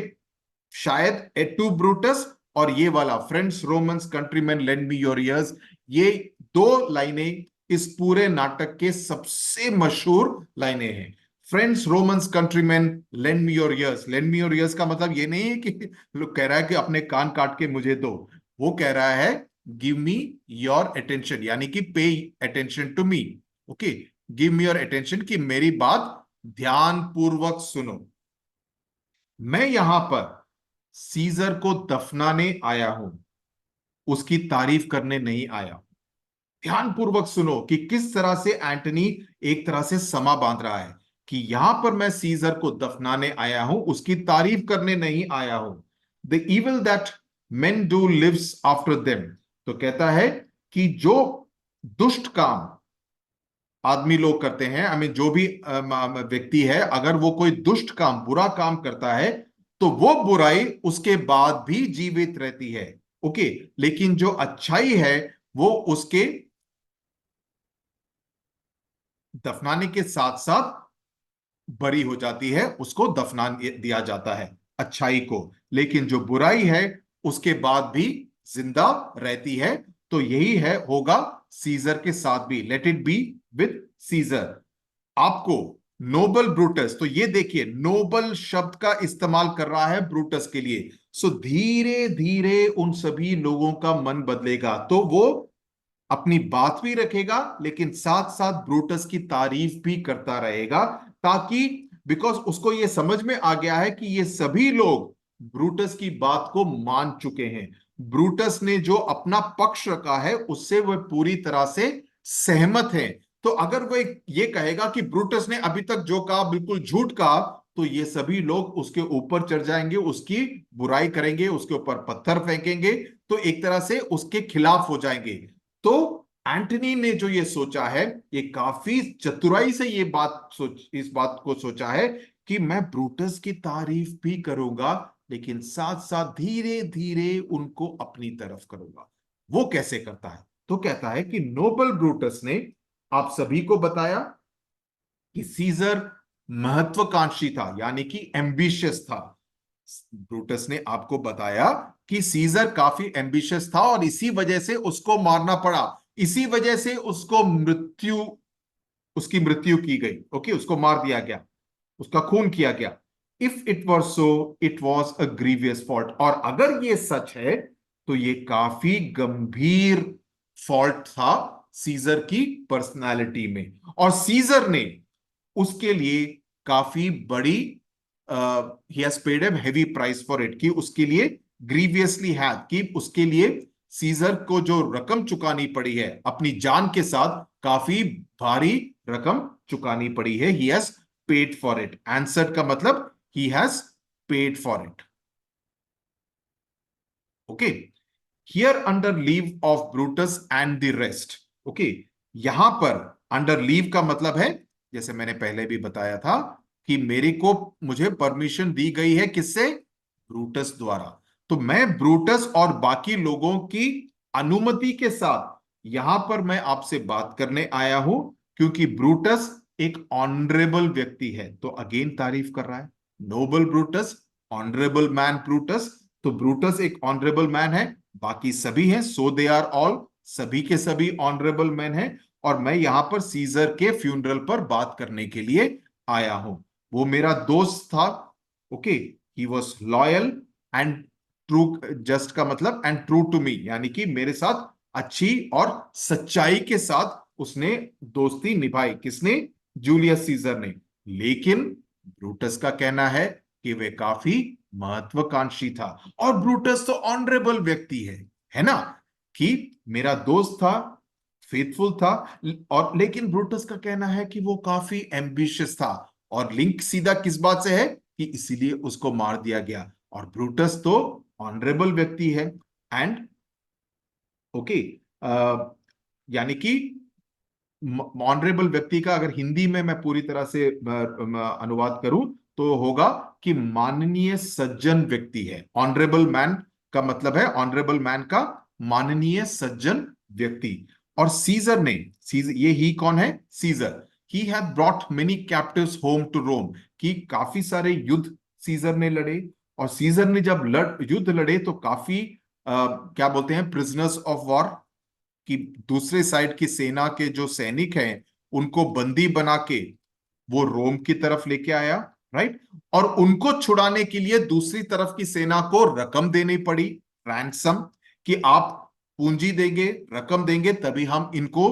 शायद एटू ब्रूटस और ये वाला friends Romans countryman lend me your ears, ये दो लाइनें इस पूरे नाटक के सबसे मशहूर लाइनें हैं। Friends Romans countryman lend me your ears, lend me your ears का मतलब ये नहीं है कि लोग कह रहा है कि अपने कान काट के मुझे दो, वो कह रहा है गिव मी योर अटेंशन, यानी कि pay attention to me. Okay, give me your attention, कि मेरी बात ध्यान पूर्वक सुनो। मैं यहां पर सीजर को दफनाने आया हूं, उसकी तारीफ करने नहीं आया। ध्यान पूर्वक सुनो कि किस तरह से एंटनी एक तरह से समा बांध रहा है कि यहां पर मैं सीजर को दफनाने आया हूं, उसकी तारीफ करने नहीं आया हूं। The evil that men do lives after them, तो कहता है कि जो दुष्ट काम आदमी लोग करते हैं, हमें जो भी व्यक्ति है, अगर वो कोई दुष्ट काम बुरा काम करता है तो वो बुराई उसके बाद भी जीवित रहती है। ओके, लेकिन जो अच्छाई है वो उसके दफनाने के साथ साथ बरी हो जाती है, उसको दफना दिया जाता है अच्छाई को, लेकिन जो बुराई है उसके बाद भी जिंदा रहती है। तो यही है होगा सीजर के साथ भी, let it be with Caesar. आपको नोबल ब्रूटस, तो ये देखिए नोबल शब्द का इस्तेमाल कर रहा है ब्रूटस के लिए। सो धीरे धीरे उन सभी लोगों का मन बदलेगा, तो वो अपनी बात भी रखेगा लेकिन साथ साथ ब्रूटस की तारीफ भी करता रहेगा, ताकि बिकॉज उसको ये समझ में आ गया है कि ये सभी लोग ब्रूटस की बात को मान चुके हैं। ब्रूटस ने जो अपना पक्ष रखा है उससे वह पूरी तरह से सहमत है। तो अगर वह ये कहेगा कि ब्रूटस ने अभी तक जो कहा बिल्कुल झूठ कहा, तो ये सभी लोग उसके ऊपर चढ़ जाएंगे, उसकी बुराई करेंगे, उसके ऊपर पत्थर फेंकेंगे, तो एक तरह से उसके खिलाफ हो जाएंगे। तो एंटनी ने जो ये सोचा है, ये काफी चतुराई से ये बात इस बात को सोचा है कि मैं ब्रूटस की तारीफ भी करूंगा लेकिन साथ साथ धीरे धीरे उनको अपनी तरफ करूंगा। वो कैसे करता है? तो कहता है कि नोबल ब्रूटस ने आप सभी को बताया कि सीजर महत्वाकांक्षी था, यानी कि एम्बिशियस था। ब्रूटस ने आपको बताया कि सीजर काफी एम्बिशियस था और इसी वजह से उसको मारना पड़ा, इसी वजह से उसकी मृत्यु की गई। ओके, उसको मार दिया गया, उसका खून किया गया। If it was so it was a grievous fault, और अगर ये सच है तो ये काफी गंभीर फॉल्ट था सीजर की पर्सनालिटी में, और सीजर ने उसके लिए काफी बड़ी he has paid a heavy price for it, कि उसके लिए ग्रीवियसली है, कि उसके लिए सीजर को जो रकम चुकानी पड़ी है अपनी जान के साथ, काफी भारी रकम चुकानी पड़ी है। He has paid for it, answer का मतलब he has paid for it. Okay, here under leave of Brutus and the rest. Okay, यहां पर अंडर लीव का मतलब है, जैसे मैंने पहले भी बताया था, कि मेरे को मुझे परमिशन दी गई है, किससे? ब्रूटस द्वारा। तो मैं ब्रूटस और बाकी लोगों की अनुमति के साथ यहां पर मैं आपसे बात करने आया हूं, क्योंकि ब्रूटस एक ऑनरेबल व्यक्ति है। तो अगेन तारीफ कर रहा है, noble Brutus, honourable man Brutus. तो ब्रूटस एक ऑनरेबल मैन है, बाकी सभी हैं, सो दे आर ऑल, सभी के सभी ऑनरेबल मैन हैं। और मैं यहां पर सीजर के फ्यूनरल पर बात करने के लिए आया हूं। वो मेरा दोस्त था। Okay, he was loyal and true, just का मतलब एंड ट्रू टू मी, यानी कि मेरे साथ अच्छी और सच्चाई के साथ उसने दोस्ती निभाई। किसने? जूलियस सीजर ने। लेकिन ब्रूटस का कहना है कि वे काफी महत्वाकांक्षी था, और ब्रूटस तो ऑनरेबल व्यक्ति है ना, कि मेरा दोस्त था, फेथफुल था, और लेकिन ब्रूटस का कहना है कि वो काफी एम्बिशियस था। और लिंक सीधा किस बात से है कि इसीलिए उसको मार दिया गया। और ब्रूटस तो ऑनरेबल व्यक्ति है। एंड ओके, यानी कि ऑनरेबल व्यक्ति का अगर हिंदी में मैं पूरी तरह से अनुवाद करूं तो होगा कि माननीय सज्जन व्यक्ति है। ऑनरेबल मैन का मतलब है, ऑनरेबल मैन का माननीय सज्जन व्यक्ति। और सीजर ने, सीजर, ये ही कौन है? Caesar. He had brought many captives home to Rome, कि काफी सारे युद्ध सीजर ने लड़े और सीजर ने जब युद्ध लड़े तो काफी क्या बोलते हैं, प्रिजनर्स ऑफ वॉर, कि दूसरे साइड की सेना के जो सैनिक हैं उनको बंदी बना के वो रोम की तरफ लेके आया, राइट। और उनको छुड़ाने के लिए दूसरी तरफ की सेना को रकम देनी पड़ी, रैंसम, कि आप पूंजी देंगे, रकम देंगे, तभी हम इनको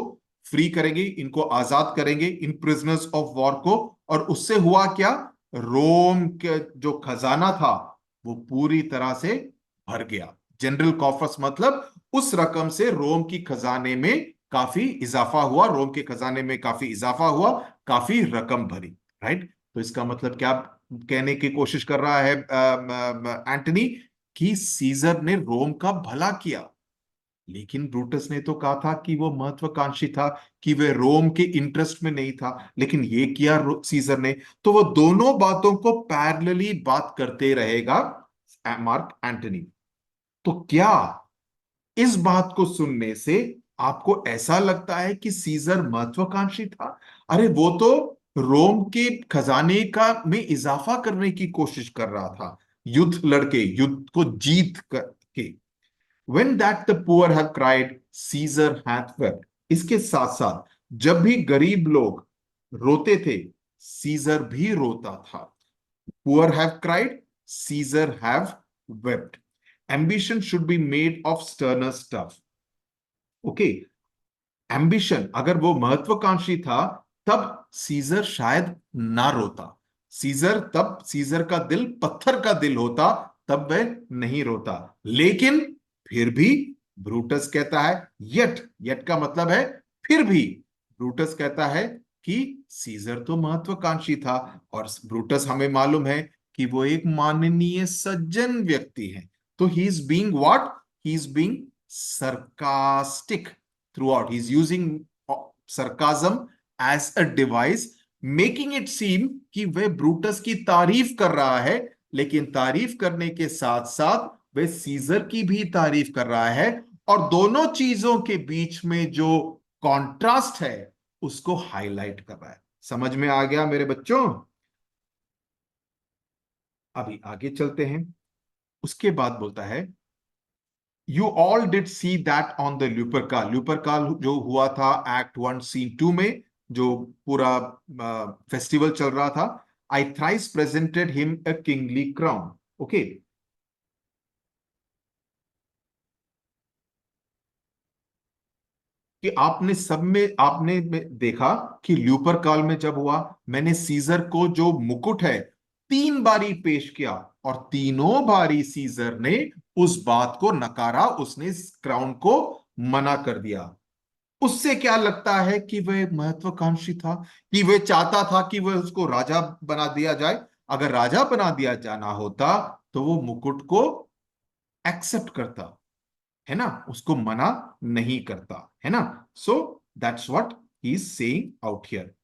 फ्री करेंगे, इनको आजाद करेंगे, इन प्रिजनर्स ऑफ वॉर को। और उससे हुआ क्या, रोम के जो खजाना था वो पूरी तरह से भर गया। जनरल कॉफर्स मतलब उस रकम से रोम की खजाने में काफी इजाफा हुआ, रोम के खजाने में काफी इजाफा हुआ, काफी रकम भरी, राइट। तो इसका मतलब क्या कहने की कोशिश कर रहा है एंटनी, कि सीजर ने रोम का भला किया, लेकिन ब्रूटस ने तो कहा था कि वो महत्वाकांक्षी था, कि वे रोम के इंटरेस्ट में नहीं था, लेकिन ये किया सीजर ने। तो वो दोनों बातों को पैरेलली बात करते रहेगा मार्क एंटनी। तो क्या इस बात को सुनने से आपको ऐसा लगता है कि सीजर महत्वाकांक्षी था? अरे वो तो रोम के खजाने का में इजाफा करने की कोशिश कर रहा था, युद्ध लड़के, युद्ध को जीत के। When that the poor have cried, Caesar hath wept. इसके साथ साथ जब भी गरीब लोग रोते थे, सीजर भी रोता था। Poor have cried, Caesar have wept. Ambition should be made of sterner stuff. Okay, ambition, अगर वो महत्वाकांक्षी था तब सीजर शायद ना रोता। सीजर का दिल पत्थर का दिल होता, तब वह नहीं रोता। लेकिन फिर भी ब्रूटस कहता है, यट का मतलब है फिर भी, ब्रूटस कहता है कि सीजर तो महत्वाकांक्षी था। और ब्रूटस हमें मालूम है कि वो एक माननीय सज्जन व्यक्ति है। तो he is being what, he is being sarcastic throughout. He's using sarcasm as a device, making it seem कि वह ब्रूटस की तारीफ कर रहा है, लेकिन तारीफ करने के साथ साथ वह सीजर की भी तारीफ कर रहा है। और दोनों चीजों के बीच में जो कॉन्ट्रास्ट है उसको हाईलाइट कर रहा है। समझ में आ गया मेरे बच्चों? अभी आगे चलते हैं। उसके बाद बोलता है, you all did see that on the Lupercal जो हुआ था Act 1 Scene 2 में, जो पूरा फेस्टिवल चल रहा था। I thrice presented him a kingly crown. Okay, कि आपने सब में देखा कि ल्यूपर काल में जब हुआ, मैंने सीजर को जो मुकुट है 3 बारी पेश किया, और तीनों बारी सीजर ने उस बात को नकारा, उसने इस क्राउन को मना कर दिया। उससे क्या लगता है कि वह महत्वाकांक्षी था, कि वह चाहता था कि वह उसको राजा बना दिया जाए। अगर राजा बना दिया जाना होता तो वो मुकुट को एक्सेप्ट करता, है ना, उसको मना नहीं करता, है ना। सो that's what he is saying out here.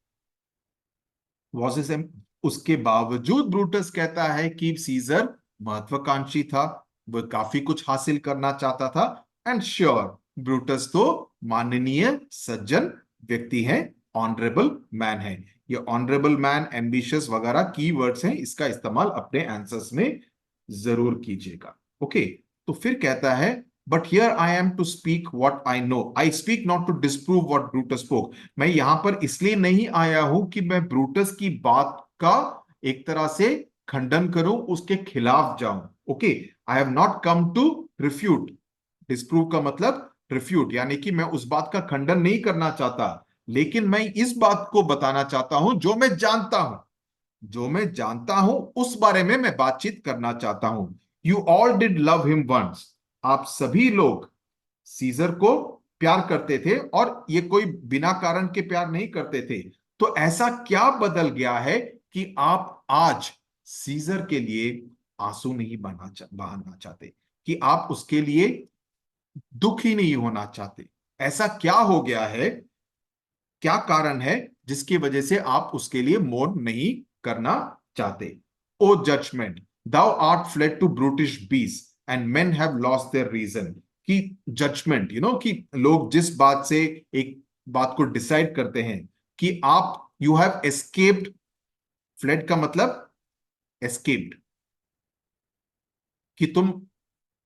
Was is उसके बावजूद ब्रूटस कहता है कि सीजर महत्वाकांक्षी था, वह काफी कुछ हासिल करना चाहता था। एंड श्योर, ब्रूटस तो माननीय सज्जन व्यक्ति है, ऑनरेबल मैन है। ये ऑनरेबल मैन, एम्बिशियस वगैरह की वर्ड्स हैं, इसका इस्तेमाल अपने आंसर्स में जरूर कीजिएगा। ओके, तो फिर कहता है, but here I am to speak what I know, I speak not to disprove what Brutus spoke. मैं यहां पर इसलिए नहीं आया हूं कि मैं ब्रूटस की बात का एक तरह से खंडन करूं, उसके खिलाफ जाऊं। Okay, I have not come to refute. Disprove का मतलब रिफ्यूट, यानी कि मैं उस बात का खंडन नहीं करना चाहता, लेकिन मैं इस बात को बताना चाहता हूं जो मैं जानता हूं, जो मैं जानता हूं उस बारे में मैं बातचीत करना चाहता हूं। You all did love him once. आप सभी लोग सीजर को प्यार करते थे, और ये कोई बिना कारण के प्यार नहीं करते थे। तो ऐसा क्या बदल गया है कि आप आज सीजर के लिए आंसू नहीं बहाना चाहते, कि आप उसके लिए दुखी नहीं होना चाहते? ऐसा क्या हो गया है, क्या कारण है जिसकी वजह से आप उसके लिए मौन नहीं करना चाहते? O judgement, thou art fled to brutish beasts and men have lost their reason. कि जजमेंट, कि लोग जिस बात से एक बात को डिसाइड करते हैं कि आप, यू हैव एस्केप्ड, फ्लेड का मतलब एस्केप्ड, कि तुम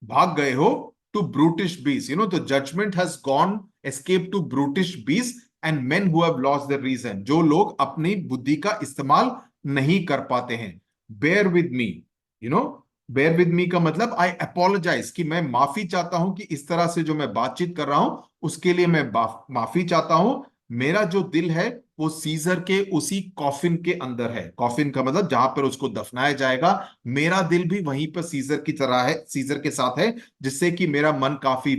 भाग गए हो टू ब्रूटिश बीस, तो judgement has gone escape to brutish beasts and men who have lost the reason, जो लोग अपनी बुद्धि का इस्तेमाल नहीं कर पाते हैं। Bear with me, you know bear with me का मतलब आई अपोलोजाइज, कि मैं माफी चाहता हूं कि इस तरह से जो मैं बातचीत कर रहा हूं उसके लिए मैं माफी चाहता हूं। मेरा जो दिल है वो सीजर के उसी कॉफिन के अंदर है। कॉफिन का मतलब जहां पर उसको दफनाया जाएगा, मेरा दिल भी वहीं पर सीजर की तरह है, सीजर के साथ है, जिससे कि मेरा मन काफी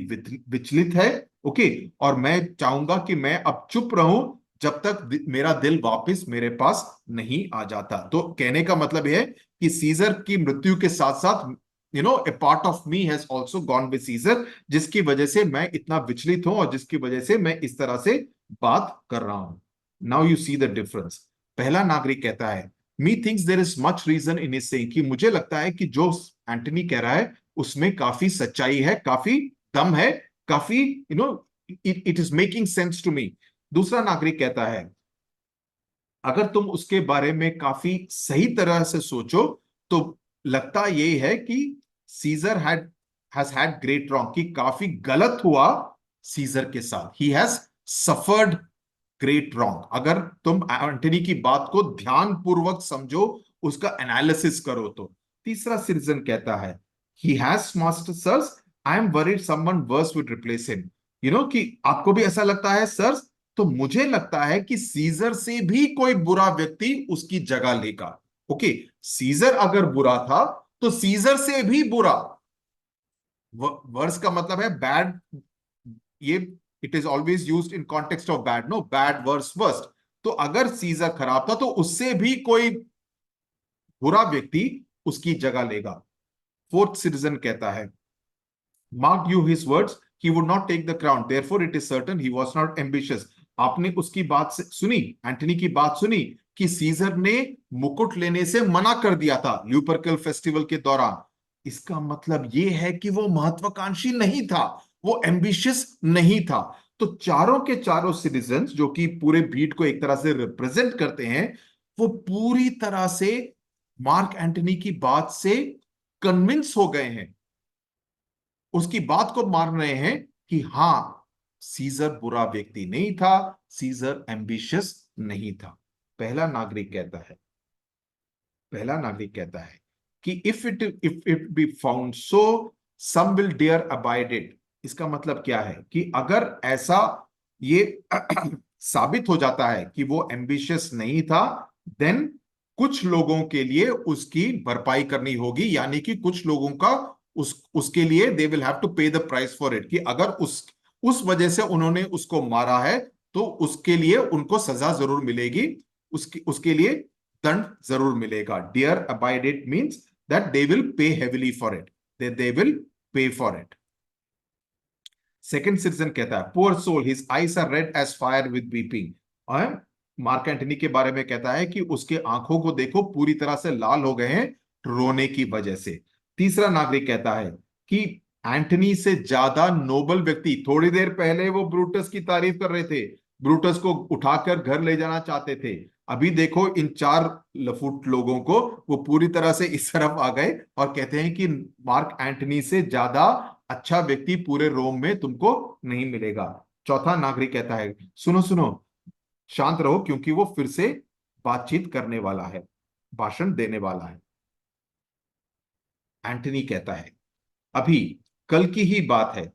विचलित है। ओके, और मैं चाहूंगा कि मैं अब चुप रहूं जब तक मेरा दिल वापस मेरे पास नहीं आ जाता। तो कहने का मतलब यह है कि सीजर की मृत्यु के साथ साथ a part of me has also gone with Caesar, जिसकी वजह से मैं इतना विचलित हूं और जिसकी वजह से मैं इस तरह से बात कर रहा हूं। Now you see the difference. पहला नागरिक कहता है, methinks there is much reason in his saying, कि मुझे लगता है कि जो एंटनी कह रहा है उसमें काफी सच्चाई है, काफी दम है, काफी it is making sense to me. दूसरा नागरिक कहता है, अगर तुम उसके बारे में काफी सही तरह से सोचो तो लगता यही है कि Caesar has had great wrong, कि काफी गलत हुआ सीजर के साथ, he has suffered great wrong. अगर तुम एंटनी की बात को ध्यान पूर्वक समझो, उसका एनालिसिस करो तो। तीसरा सिटीजन कहता है, he has master sirs, I am worried someone worse would replace him. कि आपको भी ऐसा लगता है सर? तो मुझे लगता है कि सीजर से भी कोई बुरा व्यक्ति उसकी जगह लेगा। ओके, सीजर अगर बुरा था तो सीजर से भी बुरा, वर्स का मतलब है बैड, ये it is always used in context of bad, no bad worse worst. तो अगर सीजर खराब था तो उससे भी कोई बुरा व्यक्ति उसकी जगह लेगा। फोर्थ सिटीजन कहता है, marked you his words, he would not take the crown, therefore it is certain he was not ambitious। आपने उसकी बात से सुनी, एंटनी की बात सुनी कि सीजर ने मुकुट लेने से मना कर दिया था ल्यूपरकल फेस्टिवल के दौरान। इसका मतलब यह है कि वो महत्वाकांक्षी नहीं था, वो एम्बिशियस नहीं था। तो चारों के चारों सिटीजन जो कि पूरे भीड़ को एक तरह से रिप्रेजेंट करते हैं, वो पूरी तरह से मार्क एंटनी की बात से कन्विंस हो गए हैं, उसकी बात को मान रहे हैं कि हां, सीजर बुरा व्यक्ति नहीं था, सीजर एम्बिशियस नहीं था। पहला नागरिक कहता है, पहला नागरिक कहता है कि if it be found so, some will dear abide it. इसका मतलब क्या है कि अगर ऐसा ये साबित हो जाता है कि वो एम्बिशियस नहीं था, देन कुछ लोगों के लिए उसकी भरपाई करनी होगी, यानी कि कुछ लोगों का उसके लिए दे विल हैव टू पे द प्राइस फॉर इट, कि अगर उस वजह से उन्होंने उसको मारा है तो उसके लिए उनको सजा जरूर मिलेगी, उसके लिए दंड जरूर मिलेगा। Dear abide it means that they will pay heavily for it, they will pay for it. Second citizen कहता है, poor soul, his eyes are red as fire with weeping. और मार्क एंटनी के बारे में कहता है कि उसके आंखों को देखो पूरी तरह से लाल हो गए हैं रोने की वजह से। तीसरा नागरिक कहता है कि एंटनी से ज्यादा नोबल व्यक्ति, थोड़ी देर पहले वो ब्रूटस की तारीफ कर रहे थे, ब्रूटस को उठाकर घर ले जाना चाहते थे, अभी देखो इन चार लफुट लोगों को वो पूरी तरह से इस तरफ आ गए और कहते हैं कि मार्क एंटनी से ज्यादा अच्छा व्यक्ति पूरे रोम में तुमको नहीं मिलेगा। चौथा नागरिक कहता है, सुनो सुनो, शांत रहो, क्योंकि वो फिर से बातचीत करने वाला है, भाषण देने वाला है। एंटनी कहता है, अभी कल की ही बात है,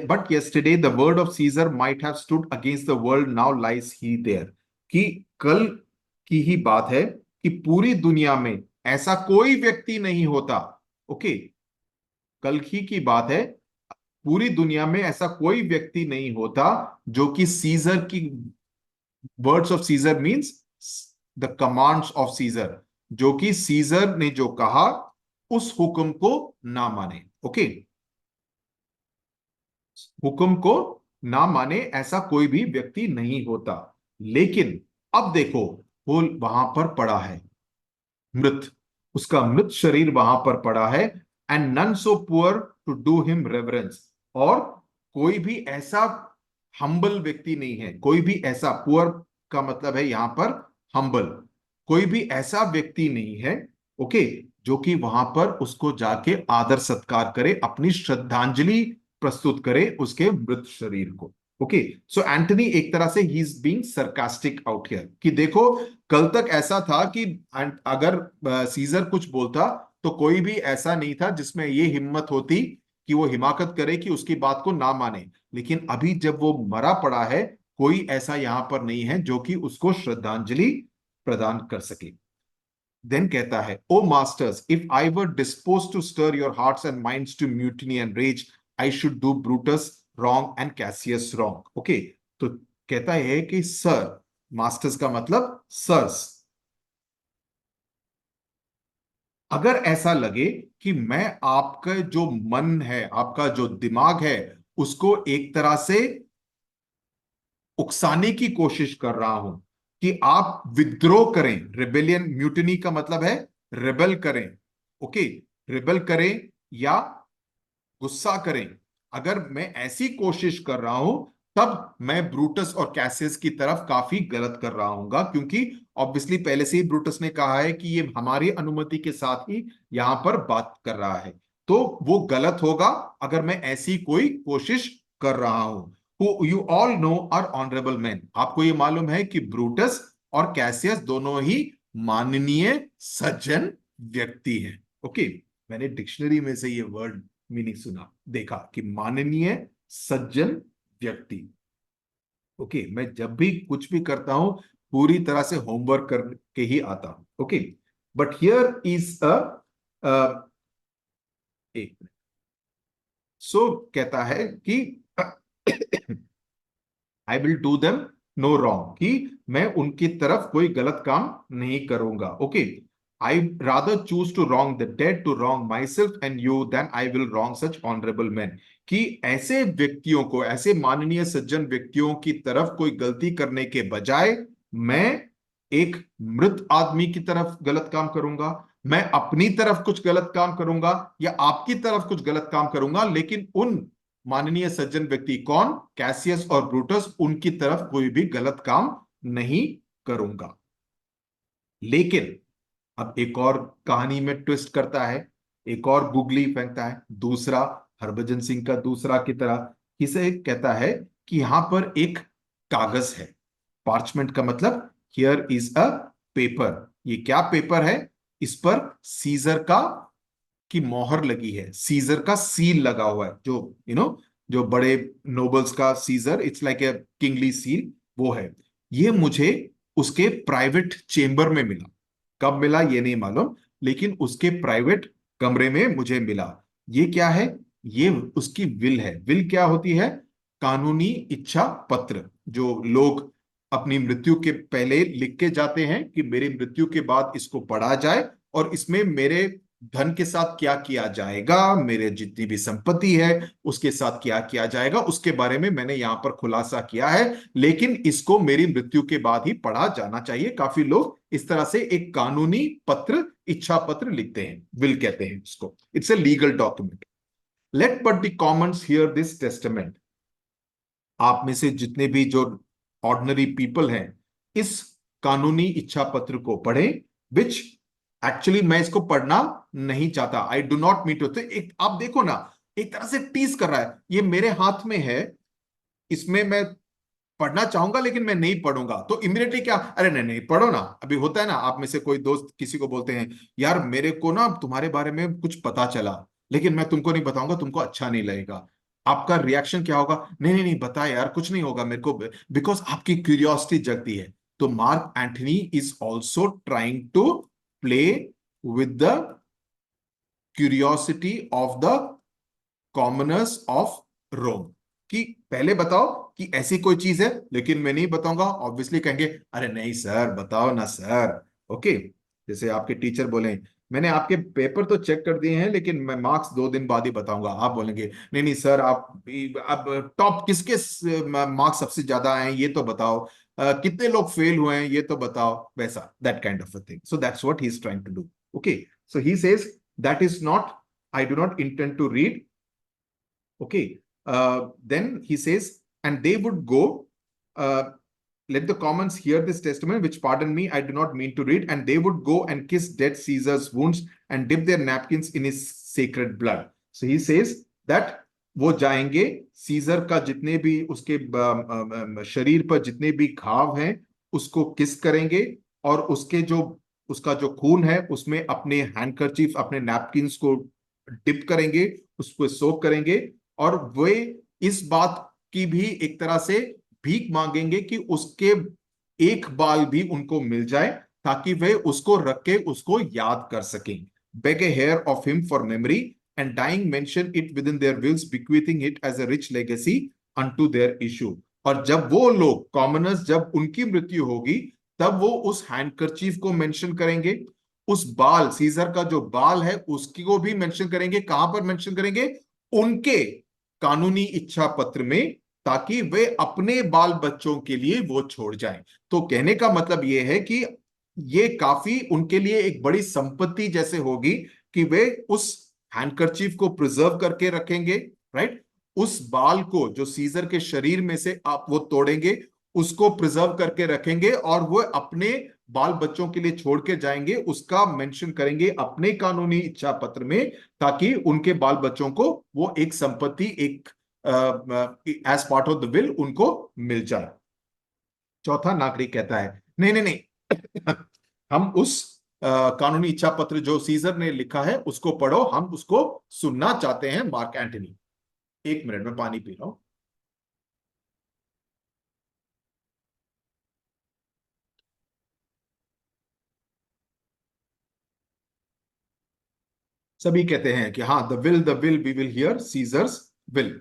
but yesterday the word of Caesar might have stood against the world, now lies he there। कि कल की ही बात है कि पूरी दुनिया में ऐसा कोई व्यक्ति नहीं होता। ओके, कल की बात है, पूरी दुनिया में ऐसा कोई व्यक्ति नहीं होता जो कि सीजर की words of Caesar means the commands of Caesar, जो कि सीजर ने जो कहा उस हुक्म को ना माने। ओके, हुक्म को ना माने ऐसा कोई भी व्यक्ति नहीं होता। लेकिन अब देखो, वो वहां पर पड़ा है मृत, उसका मृत शरीर वहां पर पड़ा है, and none so poor to do him reverence. और कोई भी ऐसा हम्बल व्यक्ति नहीं है, कोई भी ऐसा, पुअर का मतलब है यहां पर हम्बल, कोई भी ऐसा व्यक्ति नहीं है, ओके, जो कि वहां पर उसको जाके आदर सत्कार करे, अपनी श्रद्धांजलि प्रस्तुत करे उसके मृत शरीर को। ओके, सो एंटनी एक तरह से ही is being sarcastic out here कि देखो, कल तक ऐसा था कि अगर सीजर कुछ बोलता तो कोई भी ऐसा नहीं था जिसमें ये हिम्मत होती कि वो हिमाकत करे कि उसकी बात को ना माने। लेकिन अभी जब वो मरा पड़ा है, कोई ऐसा यहां पर नहीं है जो कि उसको श्रद्धांजलि प्रदान कर सके। देन कहता है, O masters, if I were disposed to stir your hearts and minds to mutiny and rage, I should do Brutus wrong and Cassius wrong. Okay, तो कहता है कि सर, मास्टर्स का मतलब सर्स, अगर ऐसा लगे कि मैं आपका जो मन है, आपका जो दिमाग है, उसको एक तरह से उकसाने की कोशिश कर रहा हूं कि आप विद्रोह करें, रिबेलियन, म्यूटिनी का मतलब है रिबेल करें। ओके, रिबेल करें या गुस्सा करें, अगर मैं ऐसी कोशिश कर रहा हूं, तब मैं ब्रूटस और कैसियस की तरफ काफी गलत कर रहा हूंगा, क्योंकि ऑब्वियसली पहले से ही ब्रूटस ने कहा है कि ये हमारी अनुमति के साथ ही यहां पर बात कर रहा है, तो वो गलत होगा अगर मैं ऐसी कोई कोशिश कर रहा हूं। Who you all know are honourable man, आपको ये मालूम है कि ब्रूटस और कैसियस दोनों ही माननीय सज्जन व्यक्ति हैं। ओके, मैंने डिक्शनरी में से ये वर्ड मीनिंग सुना, देखा कि माननीय सज्जन व्यक्ति। ओके, मैं जब भी कुछ भी करता हूं, पूरी तरह से होमवर्क करके ही आता हूं। Okay, but here is a, एक मिनट, सो कहता है कि I will do them no wrong, कि मैं उनकी तरफ कोई गलत काम नहीं करूंगा। Okay, I rather choose to wrong the dead to wrong myself and you than I will wrong such honourable man, कि ऐसे व्यक्तियों को, ऐसे माननीय सज्जन व्यक्तियों की तरफ कोई गलती करने के बजाय मैं एक मृत आदमी की तरफ गलत काम करूंगा, मैं अपनी तरफ कुछ गलत काम करूंगा या आपकी तरफ कुछ गलत काम करूंगा, लेकिन उन माननीय सज्जन व्यक्ति कौन, कैसियस और ब्रूटस, उनकी तरफ कोई भी गलत काम नहीं करूंगा। लेकिन अब एक और कहानी में ट्विस्ट करता है, एक और गुगली फेंकता है, दूसरा हरभजन सिंह का दूसरा की तरह, किसे कहता है कि यहां पर एक कागज है, पार्चमेंट का मतलब हियर इज अ पेपर, ये क्या पेपर है, इस पर सीजर का की मोहर लगी है, सीजर का सील लगा हुआ है, जो जो बड़े नोबल्स का Caesar, it's like a kingly seal, वो है। ये मुझे उसके प्राइवेट चेंबर में मिला, कब मिला ये नहीं मालूम, लेकिन उसके प्राइवेट कमरे में मुझे मिला। ये क्या है, ये उसकी विल है। विल क्या होती है, कानूनी इच्छा पत्र, जो लोग अपनी मृत्यु के पहले लिख के जाते हैं कि मेरी मृत्यु के बाद इसको पढ़ा जाए और इसमें मेरे धन के साथ क्या किया जाएगा, मेरे जितनी भी संपत्ति है उसके साथ क्या किया जाएगा, उसके बारे में मैंने यहां पर खुलासा किया है, लेकिन इसको मेरी मृत्यु के बाद ही पढ़ा जाना चाहिए। काफी लोग इस तरह से एक कानूनी पत्र, इच्छा पत्र लिखते हैं, विल कहते हैं इसको, it's a legal document. Let but the commons hear this testament, आप में से जितने भी जो ऑर्डिनरी पीपल हैं, इस कानूनी इच्छा पत्र को पढ़ें, विच एक्चुअली मैं इसको पढ़ना नहीं चाहता, I do not meet to, एक आप देखो ना, एक तरह से टीज कर रहा है, ये मेरे हाथ में है, इसमें मैं पढ़ना चाहूंगा लेकिन मैं नहीं पढ़ूंगा, तो इमीडिएटली क्या, अरे नहीं नहीं पढ़ो ना। अभी होता है ना, आप में से कोई दोस्त किसी को बोलते हैं, यार मेरे को ना तुम्हारे बारे में कुछ पता चला, लेकिन मैं तुमको नहीं बताऊंगा, तुमको अच्छा नहीं लगेगा। आपका रिएक्शन क्या होगा, नहीं नहीं नहीं बता यार, कुछ नहीं होगा मेरे को, बिकॉज आपकी क्यूरियोसिटी जगती है। तो Mark Anthony is also trying to play with the curiosity of the commoners of Rome, कि पहले बताओ कि ऐसी कोई चीज है, लेकिन मैं नहीं बताऊंगा। ऑब्वियसली कहेंगे, अरे नहीं सर, बताओ ना सर। ओके, जैसे आपके टीचर बोले, मैंने आपके पेपर तो चेक कर दिए हैं लेकिन मैं मार्क्स 2 दिन बाद ही बताऊंगा, आप बोलेंगे नहीं नहीं सर, आप अब टॉप किसके मार्क्स सबसे ज्यादा आए हैं ये तो बताओ, कितने लोग फेल हुए हैं ये तो बताओ, वैसा, that kind of a thing. So that's what he is trying to do. Okay, so he says that is not, I do not intend to read. Okay. Then he says, and they would go. let the commons hear this testament, which pardon me, I do not mean to read. And they would go and kiss dead Caesar's wounds and dip their napkins in his sacred blood. So he says that वो जाएंगे, scissor का जितने भी उसके शरीर पर जितने भी घाव हैं उसको किस करेंगे, और उसके जो उसका जो खून है उसमें अपने हैंडकरचीफ, अपने नैपकिन्स को डिप करेंगे, उसको सोक करेंगे, और वे इस बात की भी एक तरह से भीख मांगेंगे कि उसके एक बाल भी उनको मिल जाए ताकि वे उसको रख के उसको याद कर सकें. Beg a hair of him for memory, and dying mention it within their wills, bequeathing it as a rich legacy unto their issue. और जब वो लोग कॉमनर्स, जब उनकी मृत्यु होगी, तब वो उस हैंडकरचीफ को मेंशन करेंगे, उस बाल, सीजर का जो बाल है उसकी को भी मेंशन करेंगे. कहां पर मेंशन करेंगे? उनके कानूनी इच्छा पत्र में, ताकि वे अपने बाल बच्चों के लिए वो छोड़ जाएं. तो कहने का मतलब ये है कि ये काफी उनके लिए एक बड़ी संपत्ति जैसे होगी कि वे उस हैंडकरचीफ को प्रिजर्व करके रखेंगे, राइट. उस बाल को जो सीजर के शरीर में से आप वो तोड़ेंगे, उसको प्रिजर्व करके रखेंगे, और वो अपने बाल बच्चों के लिए छोड़ के जाएंगे, उसका मेंशन करेंगे अपने कानूनी इच्छा पत्र में, ताकि उनके बाल बच्चों को वो एक संपत्ति, एक as part of the will उनको मिल जाए. चौथा नागरिक कहता है नहीं नहीं नहीं, हम उस कानूनी इच्छा पत्र जो सीजर ने लिखा है उसको पढ़ो, हम उसको सुनना चाहते हैं मार्क एंटनी. एक मिनट में पानी पी रहा हूं. सभी कहते हैं कि हाँ, the will we will hear Caesar's will.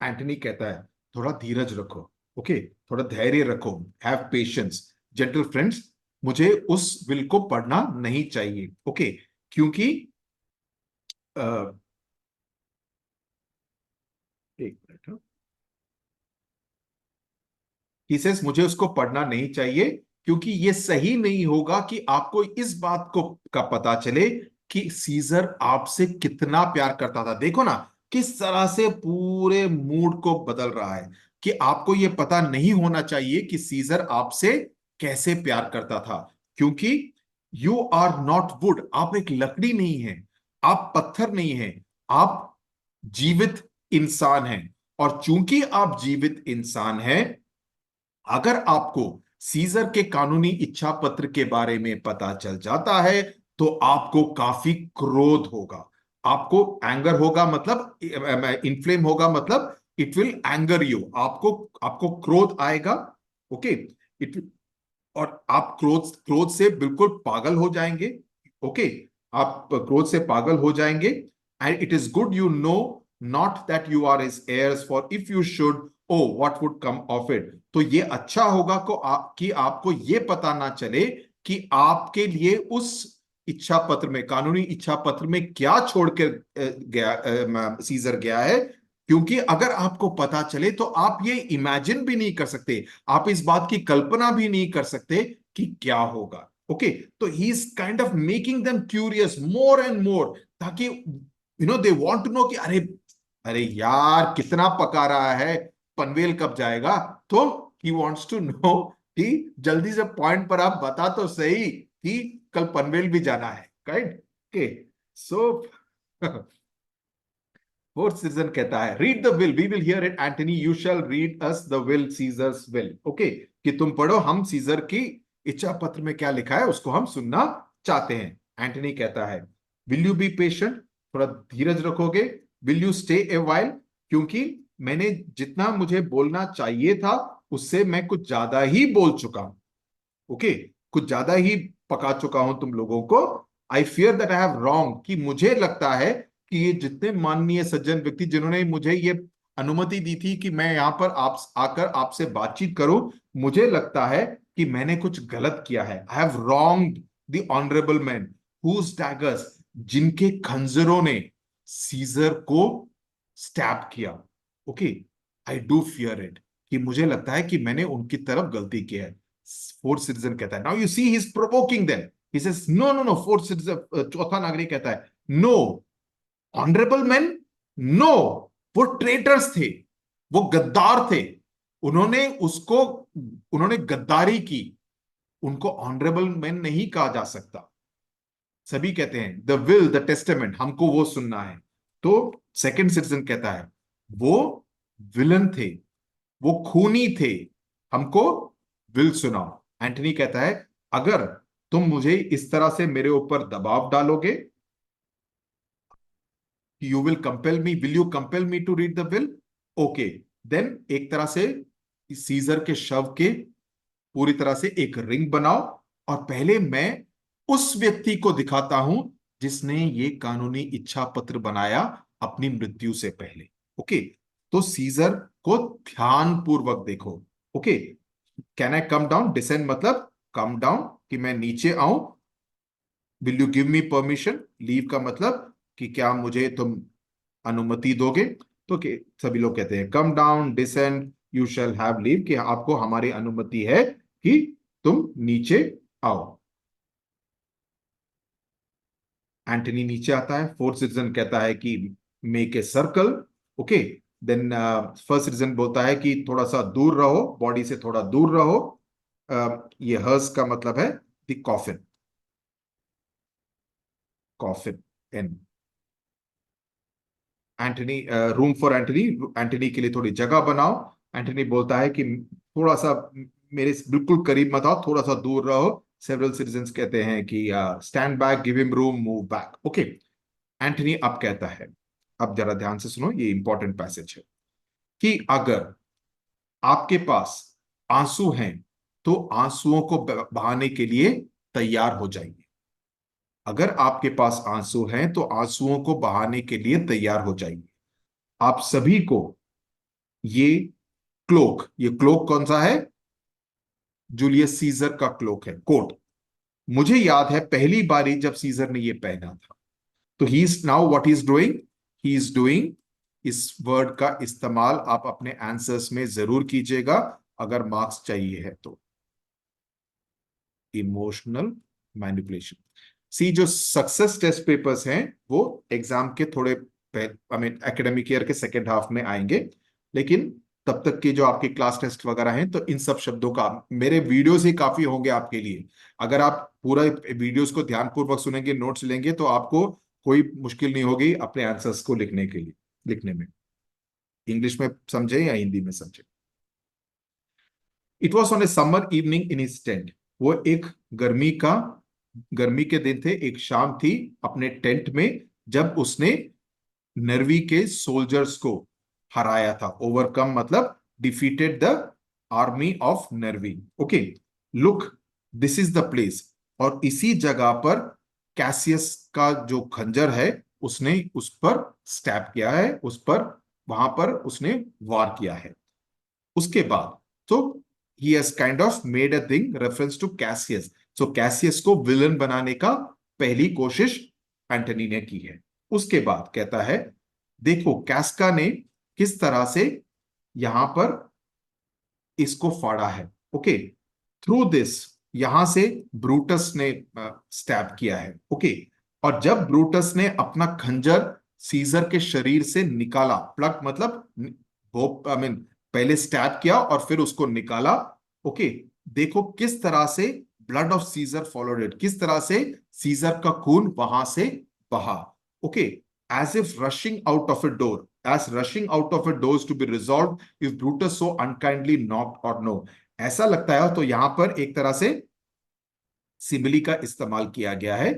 Antony कहता है थोड़ा धीरज रखो, ओके, थोड़ा धैर्य रखो, हैव पेशेंस जेंटल फ्रेंड्स, मुझे उस विल को पढ़ना नहीं चाहिए, ओके, क्योंकि एक मिनट, ही सेज मुझे उसको पढ़ना नहीं चाहिए क्योंकि ये सही नहीं होगा कि आपको इस बात को का पता चले कि सीजर आपसे कितना प्यार करता था. देखो ना किस तरह से पूरे मूड को बदल रहा है, कि आपको ये पता नहीं होना चाहिए कि सीजर आपसे कैसे प्यार करता था, क्योंकि यू आर नॉट वुड, आप एक लकड़ी नहीं है, आप पत्थर नहीं है, आप जीवित इंसान हैं. और चूंकि आप जीवित इंसान हैं, अगर आपको सीजर के कानूनी इच्छा पत्र के बारे में पता चल जाता है तो आपको काफी क्रोध होगा, आपको एंगर होगा, मतलब इन्फ्लेम होगा, मतलब इट विल एंगर यू, आपको आपको क्रोध आएगा, ओके. इट, और आप क्रोध क्रोध से बिल्कुल पागल हो जाएंगे, ओके, आप क्रोध से पागल हो जाएंगे. And it is good you know not that you are his heirs, for if you should, O what would come of it. तो ये अच्छा होगा कि आपको ये पता ना चले कि आपके लिए उस इच्छा पत्र में, कानूनी इच्छा पत्र में क्या छोड़ के गया सीजर गया है, क्योंकि अगर आपको पता चले तो आप ये इमेजिन भी नहीं कर सकते, आप इस बात की कल्पना भी नहीं कर सकते कि क्या होगा, ओके. तो he is kind of making them curious more and more, ताकि दे वांट टू नो कि अरे अरे यार कितना पका रहा है, पनवेल कब जाएगा. तो ही वांट्स टू नो कि जल्दी से पॉइंट पर आप बता तो सही कि कल पनवेल भी जाना है, right. Okay, so fourth citizen कहता है read the will we will hear it Antony, you shall read us the will Caesar's will, okay, कि तुम पढ़ो, हम सीजर की इच्छा पत्र में क्या लिखा है उसको हम सुनना चाहते हैं. एंटनी कहता है विल यू बी पेशेंट, थोड़ा धीरज रखोगे, will you stay a while, क्योंकि मैंने जितना मुझे बोलना चाहिए था उससे मैं कुछ ज्यादा ही बोल चुका हूं, ओके, कुछ ज्यादा ही पका चुका हूं तुम लोगों को. I fear that I have wrong, कि मुझे लगता है कि ये जितने माननीय सज्जन व्यक्ति जिन्होंने मुझे ये अनुमति दी थी कि मैं यहां पर आप आकर आपसे बातचीत करूं, मुझे लगता है कि मैंने कुछ गलत किया है. I have wrong the honourable man whose daggers, जिनके खंजरों ने सीजर को स्टैब किया, okay, I do fear it, कि मुझे लगता है कि मैंने उनकी तरफ गलती की है. फोर्थ सिटीजन कहता है now you see he is provoking them, he says no no no. Fourth citizen, चौथा नागरिक कहता है नो ऑनरेबल मैन, नो, वो ट्रेटर्स थे, वो गद्दार थे, उन्होंने उसको, उन्होंने गद्दारी की, उनको ऑनरेबल मैन नहीं कहा जा सकता। सभी कहते हैं द विल द टेस्टामेंट, हमको वो सुनना है। तो सेकंड सिटीजन कहता है वो विलन थे, वो खूनी थे, हमको विल सुनाओ। एंटनी कहता है अगर तुम मुझे इस तरह से मेरे ऊपर दबाव डालोगे, you will you compel me to read the will, okay, then एक तरह से सीजर के शव के पूरी तरह से एक रिंग बनाओ, और पहले मैं उस व्यक्ति को दिखाता हूं जिसने ये कानूनी इच्छा पत्र बनाया अपनी मृत्यु से पहले। ओके, तो सीजर को ध्यान पूर्वक देखो। Okay, can I come down, descend मतलब कम डाउन, कि मैं नीचे आऊं। Will you give me permission, leave का मतलब कि क्या मुझे तुम अनुमति दोगे। तो सभी लोग कहते हैं come down, descend, you shall have leave, कि आपको हमारी अनुमति है कि तुम नीचे आओ। एंटनी नीचे आता है। फोर्थ सिटीजन कहता है कि make a circle. Okay, then first citizen बोलता है कि थोड़ा सा दूर रहो, बॉडी से थोड़ा दूर रहो। ये हर्स का मतलब है the coffin, coffin an. Antony, room for Antony, Antony के लिए थोड़ी जगह बनाओ। एंटनी बोलता है कि थोड़ा सा मेरे बिल्कुल करीब मत आओ, थोड़ा सा दूर रहो। सेवरल सिटीजन्स कहते हैं कि stand back, give him room, move back. Okay, Antony अब कहता है, अब जरा ध्यान से सुनो, ये इंपॉर्टेंट पैसेज है, कि अगर आपके पास आंसू हैं तो आंसुओं को बहाने के लिए तैयार हो जाइए। अगर आपके पास आंसू हैं तो आंसुओं को बहाने के लिए तैयार हो जाइए। आप सभी को ये क्लोक, ये क्लोक कौन सा है? जूलियस सीजर का क्लोक है, कोट। मुझे याद है पहली बारी जब सीजर ने ये पहना था। तो he is now what he is doing, he is doing, इस वर्ड का इस्तेमाल आप अपने आंसर्स में जरूर कीजिएगा अगर मार्क्स चाहिए है तो। Emotional manipulation. सी, जो सक्सेस टेस्ट पेपर्स हैं वो एग्जाम के थोड़े आई मीन एकेडमिक ईयर के सेकेंड हाफ में आएंगे, लेकिन तब तक की जो आपके क्लास टेस्ट वगैरह हैं तो इन सब शब्दों का मेरे वीडियोस ही काफी होंगे आपके लिए। अगर आप पूरा वीडियोस को ध्यानपूर्वक सुनेंगे, नोट्स लेंगे, तो आपको कोई मुश्किल नहीं होगी अपने आंसर्स को लिखने के लिए, लिखने में। इंग्लिश में समझे या हिंदी में समझे। It was on A summer evening in his tent. वो एक गर्मी का, गर्मी के दिन थे, एक शाम थी अपने टेंट में, जब उसने नरवी के सोल्जर्स को हराया था। ओवरकम मतलब defeated the army of Nervii. Okay, look, this is the place. और इसी जगह पर कैसियस का जो खंजर है उसने उस पर स्टैब किया है, उस पर, वहां पर उसने वार किया है। उसके बाद तो he has kind of made a thing reference to Cassius. So Cassius को विलन बनाने का पहली कोशिश एंटनी ने की है। उसके बाद कहता है देखो कैस्का ने किस तरह से यहां पर इसको फाड़ा है। ओके, थ्रू दिस, यहां से ब्रूटस ने स्टैब किया है। ओके, और जब ब्रूटस ने अपना खंजर सीजर के शरीर से निकाला, प्लग मतलब वो आई मीन पहले स्टैब किया और फिर उसको निकाला। ओके, देखो किस तरह से blood of Caesar followed it, किस तरह से सीजर का खून वहां से बहा। Okay, as if rushing out of a door, as rushing out of a doors to be resolved if Brutus so unkindly knocked or no। ऐसा लगता है तो यहां पर एक तरह से सिमिली का इस्तेमाल किया गया है,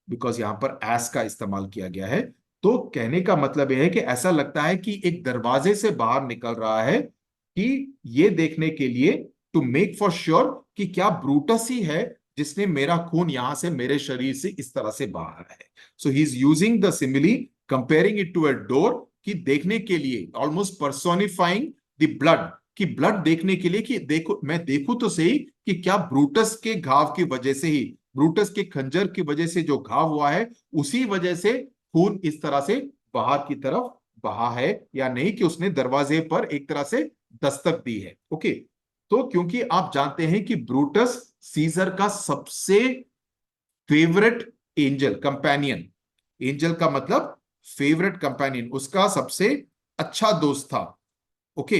बिकॉज यहां पर एस का इस्तेमाल किया गया है। तो कहने का मतलब यह है कि ऐसा लगता है कि एक दरवाजे से बाहर निकल रहा है, कि ये देखने के लिए, टू मेक फॉर श्योर कि क्या ब्रूटस ही है जिसने मेरा खून यहां से मेरे शरीर से इस तरह से बाहर है। So he is using the simile, comparing it to a door, कि देखने के लिए, ऑलमोस्ट पर्सोनिफाइंग द ब्लड, कि ब्लड देखने के लिए, कि देखो मैं देखूं तो सही कि क्या ब्रूटस के घाव की वजह से ही, ब्रूटस के खंजर की वजह से जो घाव हुआ है उसी वजह से खून इस तरह से बाहर की तरफ बहा है या नहीं, कि उसने दरवाजे पर एक तरह से दस्तक दी है। ओके, तो क्योंकि आप जानते हैं कि ब्रूटस सीजर का सबसे फेवरेट एंजल कंपेनियन, एंजल का मतलब फेवरेट कंपेनियन, उसका सबसे अच्छा दोस्त था। ओके,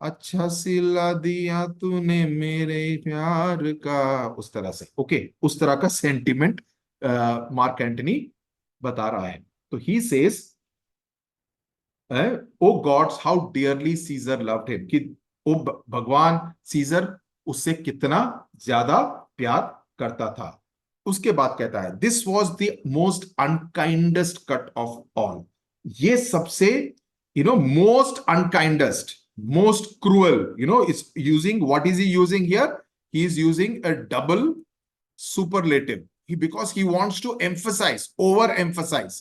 अच्छा सिला दिया तूने मेरे प्यार का, उस तरह से। ओके, उस तरह का सेंटिमेंट मार्क एंटनी बता रहा है। तो he says, O gods how dearly Caesar loved him, कि ओ भगवान, सीजर उससे कितना ज्यादा प्यार करता था। उसके बाद कहता है, this was the most unkindest cut of all, ये सबसे most unkindest, most cruel, is using, what is he using here, he is using a double superlative, because he wants to emphasize, overemphasize.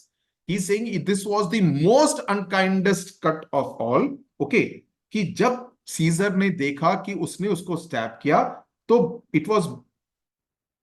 He's saying this was the most unkindest cut of all. Okay, कि जब scissor ने देखा कि उसने उसको stab किया, तो it was,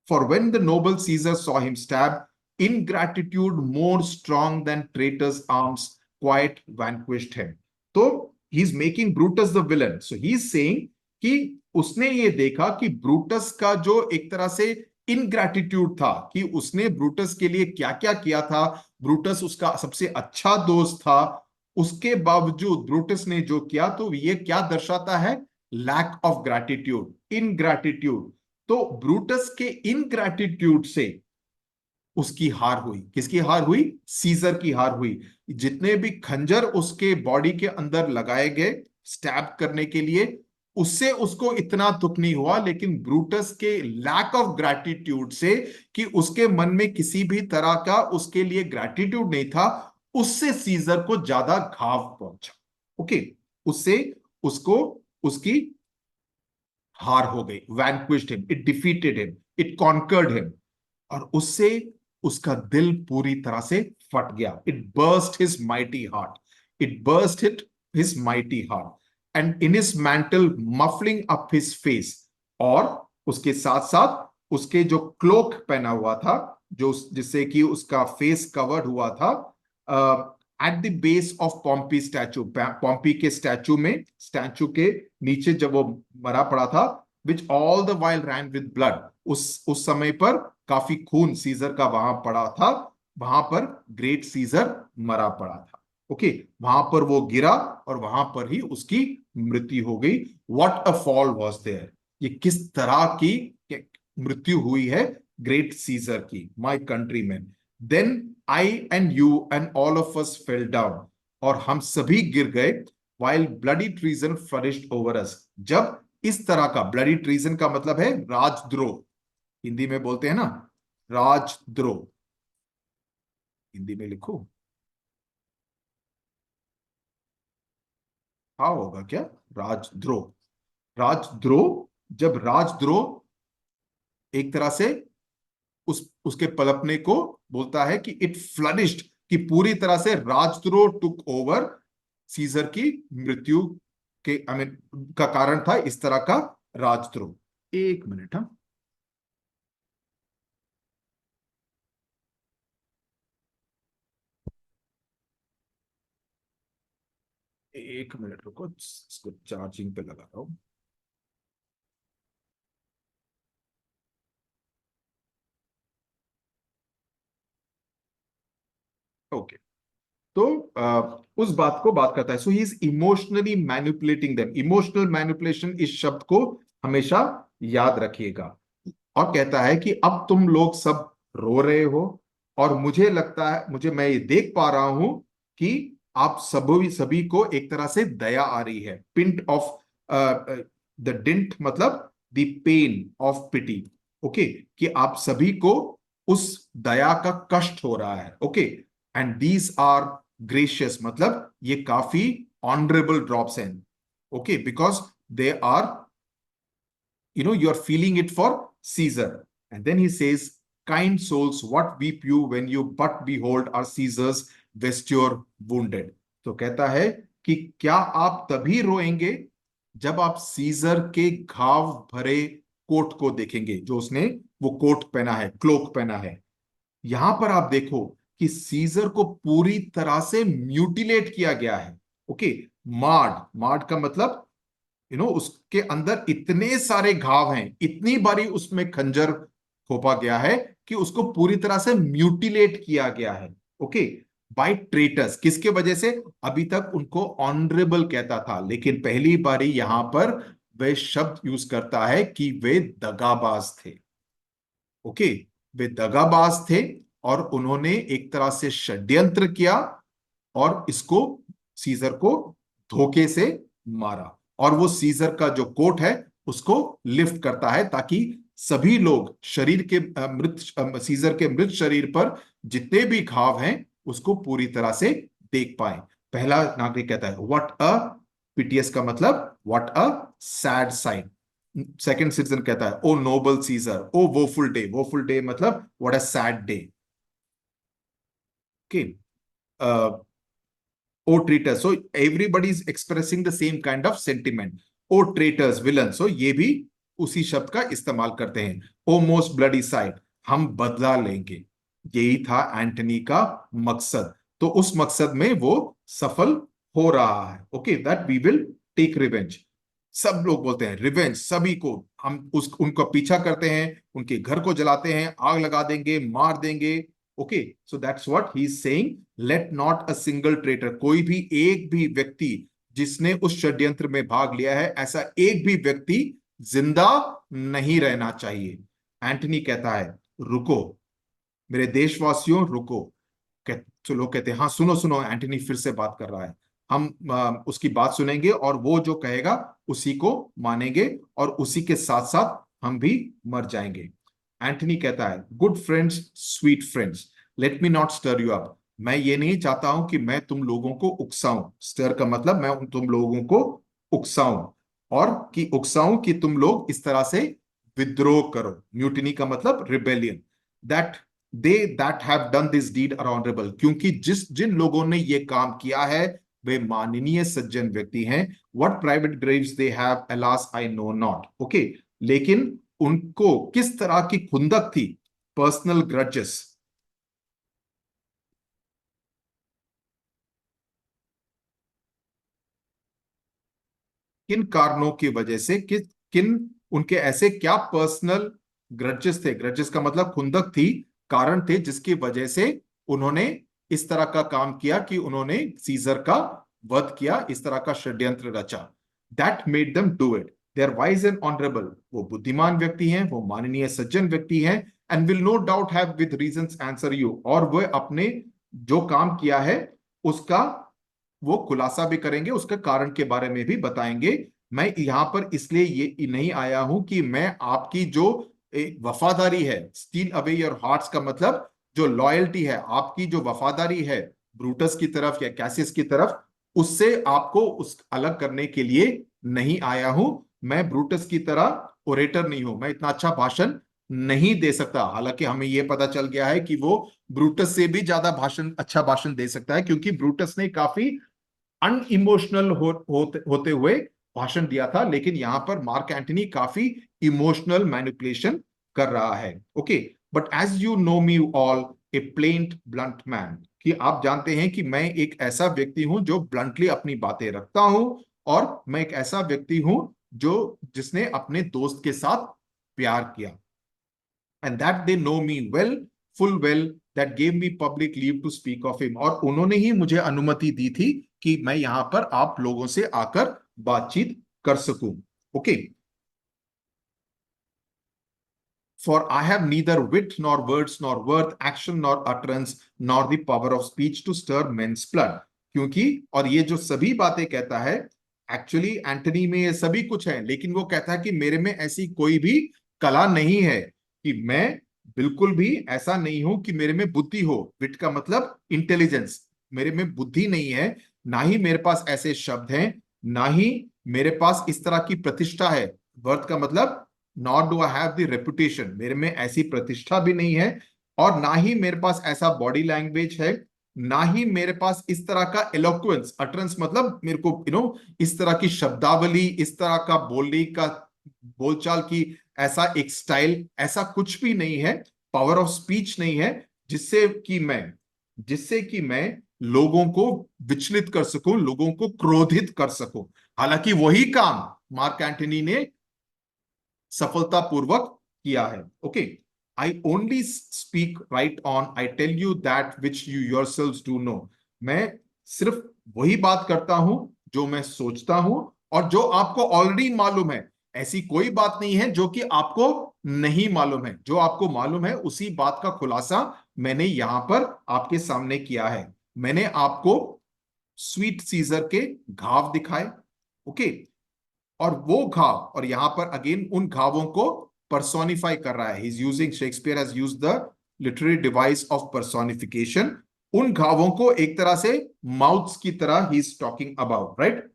for when the noble Caesar saw him stab, ingratitude more strong than traitor's arms quite vanquished him. तो he's making Brutus the villain. So he's saying कि उसने ये देखा कि ब्रूटस का जो एक तरह से इनग्रैटिट्यूड था, कि उसने ब्रूटस के लिए क्या क्या किया था, ब्रूटस उसका सबसे अच्छा दोस्त था, उसके बावजूद ब्रूटस ने जो किया, तो ये क्या दर्शाता है, लैक ऑफ ग्रैटिट्यूड, इनग्रैटिट्यूड। तो ब्रूटस के इनग्रैटिट्यूड से उसकी हार हुई। किसकी हार हुई, सीजर की हार हुई। जितने भी खंजर उसके बॉडी के अंदर लगाए गए स्टैब करने के लिए, उससे उसको इतना दुख नहीं हुआ, लेकिन ब्रूटस के लैक ऑफ ग्रैटिट्यूड से, कि उसके मन में किसी भी तरह का उसके लिए ग्रैटिट्यूड नहीं था, उससे सीजर को ज्यादा घाव पहुंचा। ओके, उससे उसको उसकी हार हो गई, vanquished him, it defeated him, it conquered him. और उससे उसका दिल पूरी तरह से फट गया। It burst his mighty heart, it burst it his mighty heart and in his mantle muffling up his face. और उसके साथ साथ उसके जो क्लोक पहना हुआ था, जो जिससे कि उसका फेस कवर्ड हुआ था, at the base of Pompey statue, Pompey के स्टैचू में, स्टैचू के नीचे जब वो मरा पड़ा था, which all the while ran with blood, उस समय पर काफी खून सीजर का वहां पड़ा था, वहां पर ग्रेट सीजर मरा पड़ा था। ओके, वहां पर वो गिरा और वहां पर ही उसकी मृत्यु हो गई। What a fall was there, ये किस तरह की मृत्यु हुई है ग्रेट सीजर की, my countryman. Then I and you and all of us fell down, और हम सभी गिर गए। while bloody treason flourished over us, जब इस तरह का, ब्लडी ट्रीजन का मतलब है राजद्रोह, हिंदी में बोलते हैं ना राजद्रोह, हिंदी में लिखो, हाँ होगा क्या, राजद्रोह, राजद्रोह, जब राजद्रोह एक तरह से उस उसके पलपने को बोलता है, कि इट फ्लरिश्ड, कि पूरी तरह से राजद्रोह टुक ओवर सीजर की मृत्यु के, आई मीन, का कारण था इस तरह का राजद्रोह। एक मिनट, हाँ, एक मिनट रुको, इसको चार्जिंग पे लगा रहा हूं। ओके, तो उस बात को बात करता है। So he is emotionally manipulating them, emotional manipulation, इस शब्द को हमेशा याद रखिएगा। और कहता है कि अब तुम लोग सब रो रहे हो, और मुझे लगता है, मुझे, मैं ये देख पा रहा हूं कि आप सभी सभी को एक तरह से दया आ रही है। पिंट ऑफ द डिंट मतलब the pain of pity. Okay, कि आप सभी को उस दया का कष्ट हो रहा है। Okay, and these are gracious, मतलब ये काफी ऑनरेबल ड्रॉप्स हैं। Okay, because they are, you are feeling it for Caesar. And then he says, kind souls, what weep you when you but behold our Caesar's vesture wounded. तो कहता है कि क्या आप तभी रोएंगे जब आप सीजर के घाव भरे कोट को देखेंगे, जो उसने वो कोट पहना है, क्लोक पहना है। यहां पर आप देखो कि सीजर को पूरी तरह से म्यूटिलेट किया गया है। ओके, मार्ड, मार्ड का मतलब, उसके अंदर इतने सारे घाव हैं, इतनी बारी उसमें खंजर खोपा गया है, कि उसको पूरी तरह से म्यूटिलेट किया गया है। ओके, बाय ट्रेटर्स, किसके वजह से? अभी तक उनको ऑनरेबल कहता था, लेकिन पहली बारी यहां पर वे शब्द यूज करता है कि वे दगाबाज थे। ओके, वे दगाबाज थे और उन्होंने एक तरह से षड्यंत्र किया और इसको, सीजर को धोखे से मारा। और वो सीजर का जो कोट है उसको लिफ्ट करता है ताकि सभी लोग शरीर के सीजर के मृत शरीर पर जितने भी घाव हैं उसको पूरी तरह से देख पाए। पहला नागरिक कहता है व्हाट अ पीटीएस का मतलब what a sad sight. Second citizen कहता है O noble Caesar, O woeful day, woeful day मतलब what a sad day. Okay, O traitors, so everybody is expressing the same kind of sentiment. O traitors, villain, so ये भी उसी शब्द का इस्तेमाल करते हैं। ओ मोस्ट ब्लडी साइड, हम बदला लेंगे। यही था एंटनी का मकसद, तो उस मकसद में वो सफल हो रहा है। Okay, that we will take revenge. सब लोग बोलते हैं रिवेंज, सभी को हम उस उनका पीछा करते हैं, उनके घर को जलाते हैं, आग लगा देंगे, मार देंगे। Okay, so that's what he is saying, let not a single traitor, कोई भी एक भी व्यक्ति जिसने उस षड्यंत्र में भाग लिया है, ऐसा एक भी व्यक्ति जिंदा नहीं रहना चाहिए। एंटनी कहता है रुको मेरे देशवासियों, रुको। तो लोग कहते हैं हाँ सुनो सुनो, एंटनी फिर से बात कर रहा है, हम उसकी बात सुनेंगे और वो जो कहेगा उसी को मानेंगे और उसी के साथ साथ हम भी मर जाएंगे। एंटनी कहता है good friends, sweet friends, let me not stir you up, मैं ये नहीं चाहता हूं कि मैं तुम लोगों को उकसाऊं। स्टर का मतलब मैं तुम लोगों को उकसाऊं, और कि उकसाऊं कि तुम लोग इस तरह से विद्रोह करो। म्यूटिनी का मतलब rebellion. That they that have done this deed are honourable, क्योंकि जिन लोगों ने ये काम किया है वे माननीय सज्जन व्यक्ति हैं। What private Graves they have alas I know not. Okay, लेकिन उनको किस तरह की खुंदक थी, पर्सनल ग्रजेस, किन कारणों की वजह से, किन उनके ऐसे क्या पर्सनल ग्रजेस थे, ग्रजेस का मतलब खुंदक थी, कारण थे जिसकी वजह से उन्होंने इस तरह का काम किया कि उन्होंने सीजर का वध किया, इस तरह का षड्यंत्र रचा। That made them do it, they are wise and honourable, वो बुद्धिमान व्यक्ति हैं, वो माननीय सज्जन व्यक्ति हैं, and will no doubt have with reasons answer you, और वह अपने जो काम किया है उसका वो खुलासा भी करेंगे, उसके कारण के बारे में भी बताएंगे। मैं यहां पर इसलिए ये नहीं आया हूं कि मैं आपकी जो एक वफादारी है, स्टील अवे योर हार्ट्स का मतलब जो लॉयल्टी है, आपकी जो वफादारी है ब्रूटस की तरफ या कैसियस की तरफ, उससे आपको उस अलग करने के लिए नहीं आया हूं। मैं ब्रूटस की तरह ओरेटर नहीं हूं, मैं इतना अच्छा भाषण नहीं दे सकता। हालांकि हमें यह पता चल गया है कि वो ब्रूटस से भी ज्यादा अच्छा भाषण दे सकता है, क्योंकि ब्रूटस ने काफी अनइमोशनल होते हुए भाषण दिया था, लेकिन यहां पर मार्क एंटनी काफी इमोशनल मैनिपुलेशन कर रहा है। Okay, but as you know me all a plain blunt man, कि आप जानते हैं कि मैं एक ऐसा व्यक्ति हूं जो ब्लंटली अपनी बातें रखता हूं, और मैं एक ऐसा व्यक्ति हूं जो जिसने अपने दोस्त के साथ प्यार किया। And that they know me well, full well, that gave me public leave to speak of him, और उन्होंने ही मुझे अनुमति दी थी कि मैं यहां पर आप लोगों से आकर बातचीत कर सकूं। Okay, For I have neither wit nor words nor worth, action nor utterance, nor the power of speech to stir men's blood. क्योंकि, और ये जो सभी बातें कहता है, एक्चुअली एंटनी में ये सभी कुछ है, लेकिन वो कहता है कि मेरे में ऐसी कोई भी कला नहीं है, कि मैं बिल्कुल भी ऐसा नहीं हूं कि मेरे में बुद्धि हो। विट का मतलब इंटेलिजेंस, मेरे में बुद्धि नहीं है, ना ही मेरे पास ऐसे शब्द हैं, ना ही मेरे पास इस तरह की प्रतिष्ठा है। वर्थ का मतलब not do I have the reputation, मेरे में ऐसी प्रतिष्ठा भी नहीं है, और ना ही मेरे पास ऐसा बॉडी लैंग्वेज है, ना ही मेरे पास इस तरह का एलोक्वेंस, अटरेंस मतलब मेरे को इस तरह की शब्दावली, इस तरह का बोलने का बोलचाल की ऐसा एक स्टाइल, ऐसा कुछ भी नहीं है। पावर ऑफ स्पीच नहीं है जिससे कि मैं लोगों को विचलित कर सकूं, लोगों को क्रोधित कर सकूं। हालांकि वही काम मार्क एंटनी ने सफलतापूर्वक किया है। Okay, I only speak right on, I tell you that which you yourselves do know. मैं सिर्फ वही बात करता हूं जो मैं सोचता हूं और जो आपको ऑलरेडी मालूम है। ऐसी कोई बात नहीं है जो कि आपको नहीं मालूम है। जो आपको मालूम है उसी बात का खुलासा मैंने यहां पर आपके सामने किया है। मैंने आपको स्वीट सीजर के घाव दिखाए, ओके, और वो घाव, और यहां पर अगेन उन घावों को पर्सोनिफाई कर रहा है। He is using, Shakespeare has used the literary device of personification. उन घावों को एक तरह से माउथ्स की तरह he is talking about, right.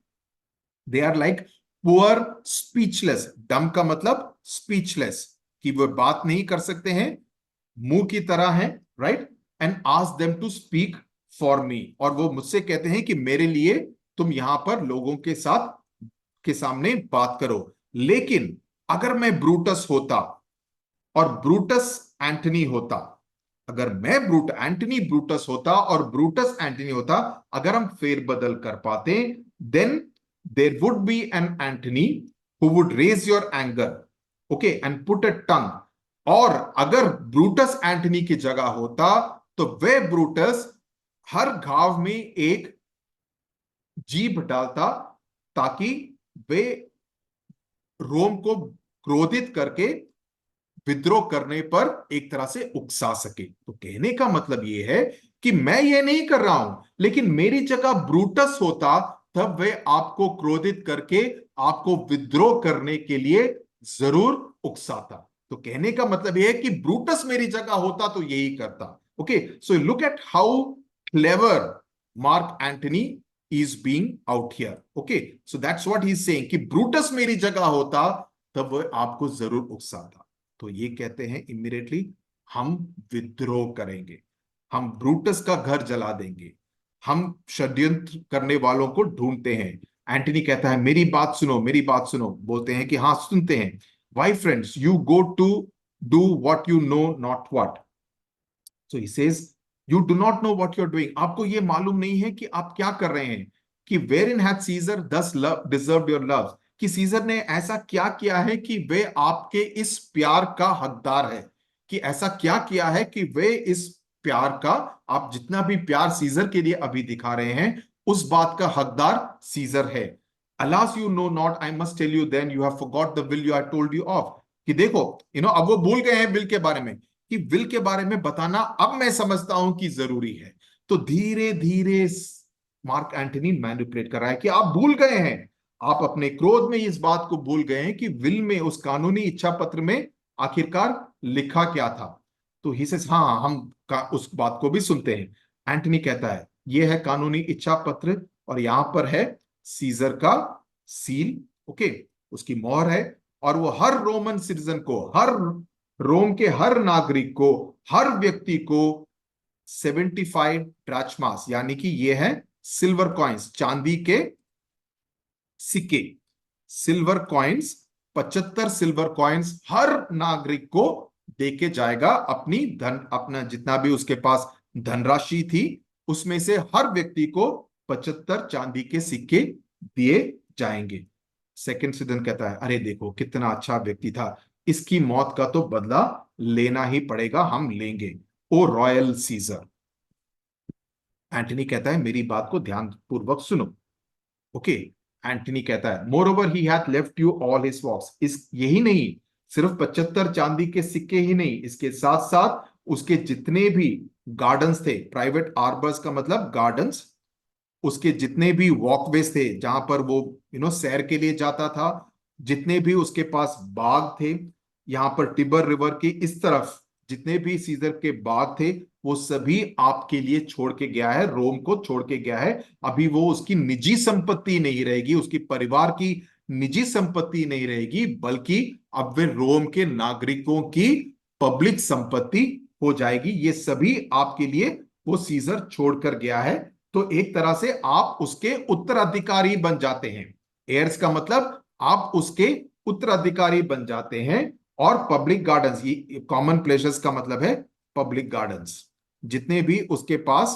They are like poor speechless. Dumb का मतलब स्पीचलेस, कि वो बात नहीं कर सकते हैं, मुंह की तरह है, right. And ask them to speak for me, और वो मुझसे कहते हैं कि मेरे लिए तुम यहां पर लोगों के साथ के सामने बात करो। लेकिन अगर मैं ब्रूटस होता और ब्रूटस एंटनी होता, अगर मैं एंटनी ब्रूटस होता और ब्रूटस एंटनी होता, अगर हम फेरबदल कर पाते, then there would be an Antony who would rage your anger, okay, and put a tongue. और अगर ब्रूटस एंटनी की जगह होता तो वे ब्रूटस हर घाव में एक जीभ डालता, ताकि वे रोम को क्रोधित करके विद्रोह करने पर एक तरह से उकसा सके। तो कहने का मतलब यह है कि मैं ये नहीं कर रहा हूं, लेकिन मेरी जगह ब्रूटस होता, तब वे आपको क्रोधित करके आपको विद्रोह करने के लिए जरूर उकसाता। तो कहने का मतलब यह है कि ब्रूटस मेरी जगह होता तो यही करता। Okay, so look at how clever mark Antony is being out here. Okay, so that's what he is saying कि ब्रूटस मेरी जगह होता तब वह आपको जरूर उकसाता। तो ये कहते हैं इमीडिएटली हम विद्रोह करेंगे, हम ब्रूटस का घर जला देंगे, हम षड्यंत्र करने वालों को ढूंढते हैं। एंटनी कहता है मेरी बात सुनो, मेरी बात सुनो। बोलते हैं कि हाँ सुनते हैं। Why friends you go to do what you know not what. So he says you do not know what you are doing. आपको ये मालूम नहीं है कि आप क्या कर रहे हैं। कि वेर इन हैड सीजर दस लव डिजर्व योर लव, कि सीजर ने ऐसा क्या किया है कि वे आपके इस प्यार का हकदार है। कि ऐसा क्या किया है कि वे इस प्यार का, आप जितना भी प्यार सीजर के लिए अभी दिखा रहे हैं, उस बात का हकदार सीजर है। Alas you know not I must tell you then you have forgot the will you I told you of. कि देखो अब वो भूल गए हैं विल के बारे में, कि विल के बारे में बताना अब मैं समझता हूं कि जरूरी है। तो धीरे धीरे मार्क एंटनी मैनिपुलेट कर रहा है कि आप भूल गए हैं, आप अपने क्रोध में इस बात को भूल गए हैं कि विल में, उस कानूनी इच्छा पत्र में आखिरकार लिखा क्या था। तो ही सेज हाँ हम उस बात को भी सुनते हैं। एंटनी कहता है यह है कानूनी इच्छा पत्र, और यहां पर है सीजर का सील, ओके, उसकी मोहर है। और वो हर रोमन सिटीजन को, हर रोम के हर नागरिक को, हर व्यक्ति को 75 ड्राचमास, यानी कि ये है सिल्वर कॉइन्स, चांदी के सिक्के, सिल्वर कॉइन्स, 75 सिल्वर कॉइन्स हर नागरिक को देके जाएगा। अपनी धन, अपना जितना भी उसके पास धनराशि थी, उसमें से हर व्यक्ति को 75 चांदी के सिक्के दिए जाएंगे। सेकंड सिटीजन कहता है अरे देखो कितना अच्छा व्यक्ति था, इसकी मौत का तो बदला लेना ही पड़ेगा, हम लेंगे, ओ रॉयल सीजर। एंटनी कहता है मेरी बात को ध्यान पूर्वक सुनो, ओके। एंटनी कहता है moreover he hath left you all his walks. इस यही नहीं, सिर्फ 75 चांदी के सिक्के ही नहीं, इसके साथ साथ उसके जितने भी गार्डन्स थे, प्राइवेट आर्बर्स का मतलब गार्डन्स, उसके जितने भी वॉकवेज थे जहां पर वो सैर के लिए जाता था, जितने भी उसके पास बाग थे, यहाँ पर टिबर रिवर की इस तरफ जितने भी सीजर के बाग थे, वो सभी आपके लिए छोड़ के गया है, रोम को छोड़ के गया है। अभी वो उसकी निजी संपत्ति नहीं रहेगी, उसकी परिवार की निजी संपत्ति नहीं रहेगी, बल्कि अब वे रोम के नागरिकों की पब्लिक संपत्ति हो जाएगी। ये सभी आपके लिए वो सीजर छोड़कर गया है। तो एक तरह से आप उसके उत्तराधिकारी बन जाते हैं। एयर्स का मतलब आप उसके उत्तराधिकारी बन जाते हैं। और पब्लिक गार्डन्स, ये कॉमन प्लेसेस का मतलब है पब्लिक गार्डन्स, जितने भी उसके पास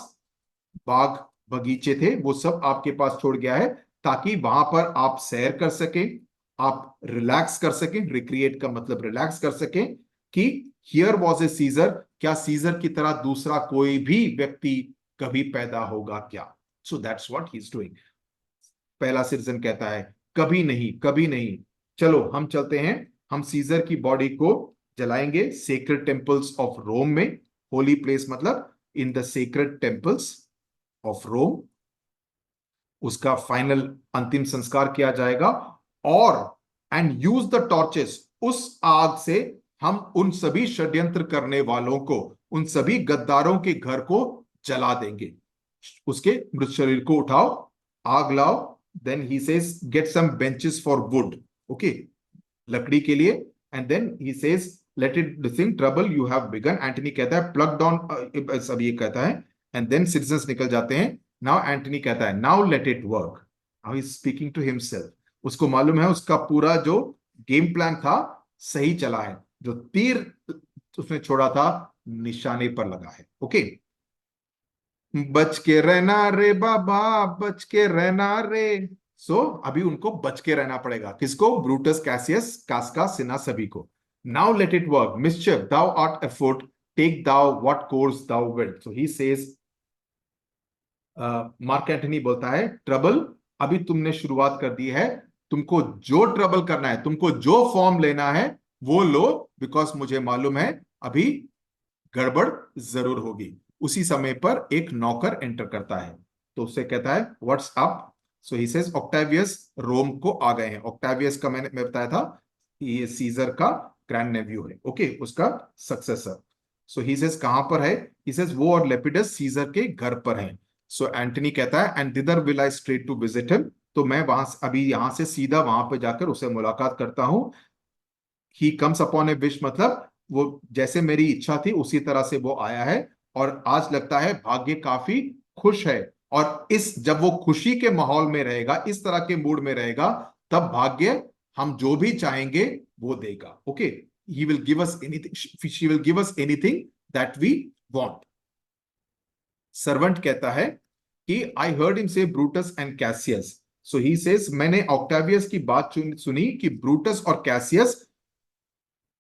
बाग बगीचे थे वो सब आपके पास छोड़ गया है, ताकि वहां पर आप सैर कर सकें, आप रिलैक्स कर सकें। रिक्रिएट का मतलब रिलैक्स कर सकें, कि हियर वॉज ए सीजर, क्या सीजर की तरह दूसरा कोई भी व्यक्ति कभी पैदा होगा क्या? सो that's what he is doing. पहला सिटीजन कहता है कभी नहीं, कभी नहीं। चलो हम चलते हैं, हम सीजर की बॉडी को जलाएंगे सेक्रेड टेम्पल्स ऑफ रोम में। होली प्लेस मतलब in the sacred temples of Rome, उसका फाइनल अंतिम संस्कार किया जाएगा। और एंड यूज द टॉर्चेस, उस आग से हम उन सभी षड्यंत्र करने वालों को, उन सभी गद्दारों के घर को जला देंगे। उसके मृत शरीर को उठाओ, आग लाओ। Then he says get some benches for wood, okay, लकड़ी के लिए। And then he says let it the thing trouble you have begun. Antony कहता है प्लग डाउन, सब ये कहता है। एंड देन सिटीजंस निकल जाते हैं। नाउ एंटनी कहता है now let it work. Now he is speaking to himself. उसको मालूम है उसका पूरा जो गेम प्लान था सही चला है, जो तीर उसने छोड़ा था निशाने पर लगा है। ओके, बच के रहना रे बाबा, बच के रहना रे। अभी उनको बच के रहना पड़ेगा, किसको? ब्रूटस, कैसियस, कास्का, सिना, सभी को। Now let it work mischief thou art afoot, take thou what course thou wilt. So he says, Mark Antony बोलता है ट्रबल अभी तुमने शुरुआत कर दी है, तुमको जो ट्रबल करना है, तुमको जो फॉर्म लेना है वो लो, बिकॉज मुझे मालूम है अभी गड़बड़ जरूर होगी। उसी समय पर एक नौकर एंटर करता है, तो उससे कहता है what's up. So he says Octavius Rome को आ गए हैं। ऑक्टेवियस का मैं बताया था ये सीजर का ग्रैंड नेव्यू है, ओके, उसका सक्सेसर। सो ही सेज कहां पर है? ही सेज वो और लेपिडस सीजर के घर पर हैं। सो एंटनी कहता है and thither will I straight to visit him, तो मैं वहां अभी यहां से सीधा वहां पर जाकर उसे मुलाकात करता हूं। He comes upon A wish मतलब वो जैसे मेरी इच्छा थी उसी तरह से वो आया है। और आज लगता है भाग्य काफी खुश है, और इस जब वो खुशी के माहौल में रहेगा, इस तरह के मूड में रहेगा, तब भाग्य हम जो भी चाहेंगे वो देगा। Okay, he will give us anything, she will give us anything that we want. Servant कहता है कि आई हर्ड हिम से Brutus and Cassius. So he says मैंने ऑक्टेवियस की बात सुनी कि ब्रूटस और कैसियस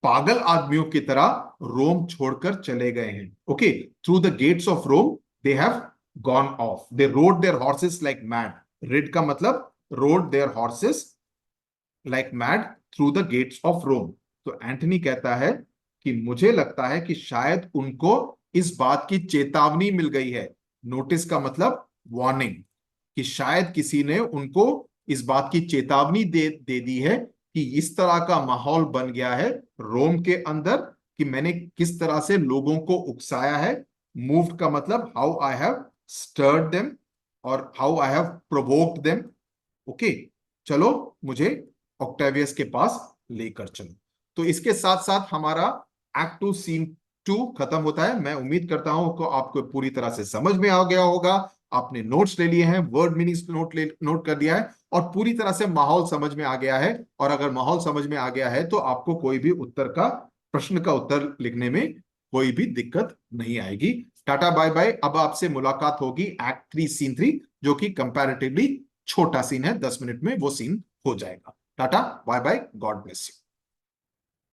पागल आदमियों की तरह रोम छोड़कर चले गए हैं। Okay, through the gates of Rome they have gone off, they rode their horses like mad. Rid का मतलब rode their horses like mad through the gates of Rome. तो एंटनी कहता है कि मुझे लगता है कि शायद उनको इस बात की चेतावनी मिल गई है। नोटिस का मतलब वार्निंग, कि शायद किसी ने उनको इस बात की चेतावनी दे दी है कि इस तरह का माहौल बन गया है रोम के अंदर, कि मैंने किस तरह से लोगों को उकसाया है। मूव्ड का मतलब how I have stirred them और how I have provoked them. Okay, चलो मुझे ऑक्टेवियस के पास लेकर चलो। तो इसके साथ साथ हमारा एक्ट 2 सीन 2 खत्म होता है। मैं उम्मीद करता हूं कि आपको पूरी तरह से समझ में आ गया होगा। आपने नोट्स ले लिए हैं, वर्ड मीनिंग्स नोट कर दिया है, और पूरी तरह से माहौल समझ में आ गया है। और अगर माहौल समझ में आ गया है तो आपको कोई भी उत्तर का, प्रश्न का उत्तर लिखने में कोई भी दिक्कत नहीं आएगी। Tata bye bye. अब आपसे मुलाकात होगी एक्ट 3 सीन 3, जो कि कंपैरेटिवली छोटा सीन है, 10 मिनट में वो सीन हो जाएगा। Tata bye bye, God bless you.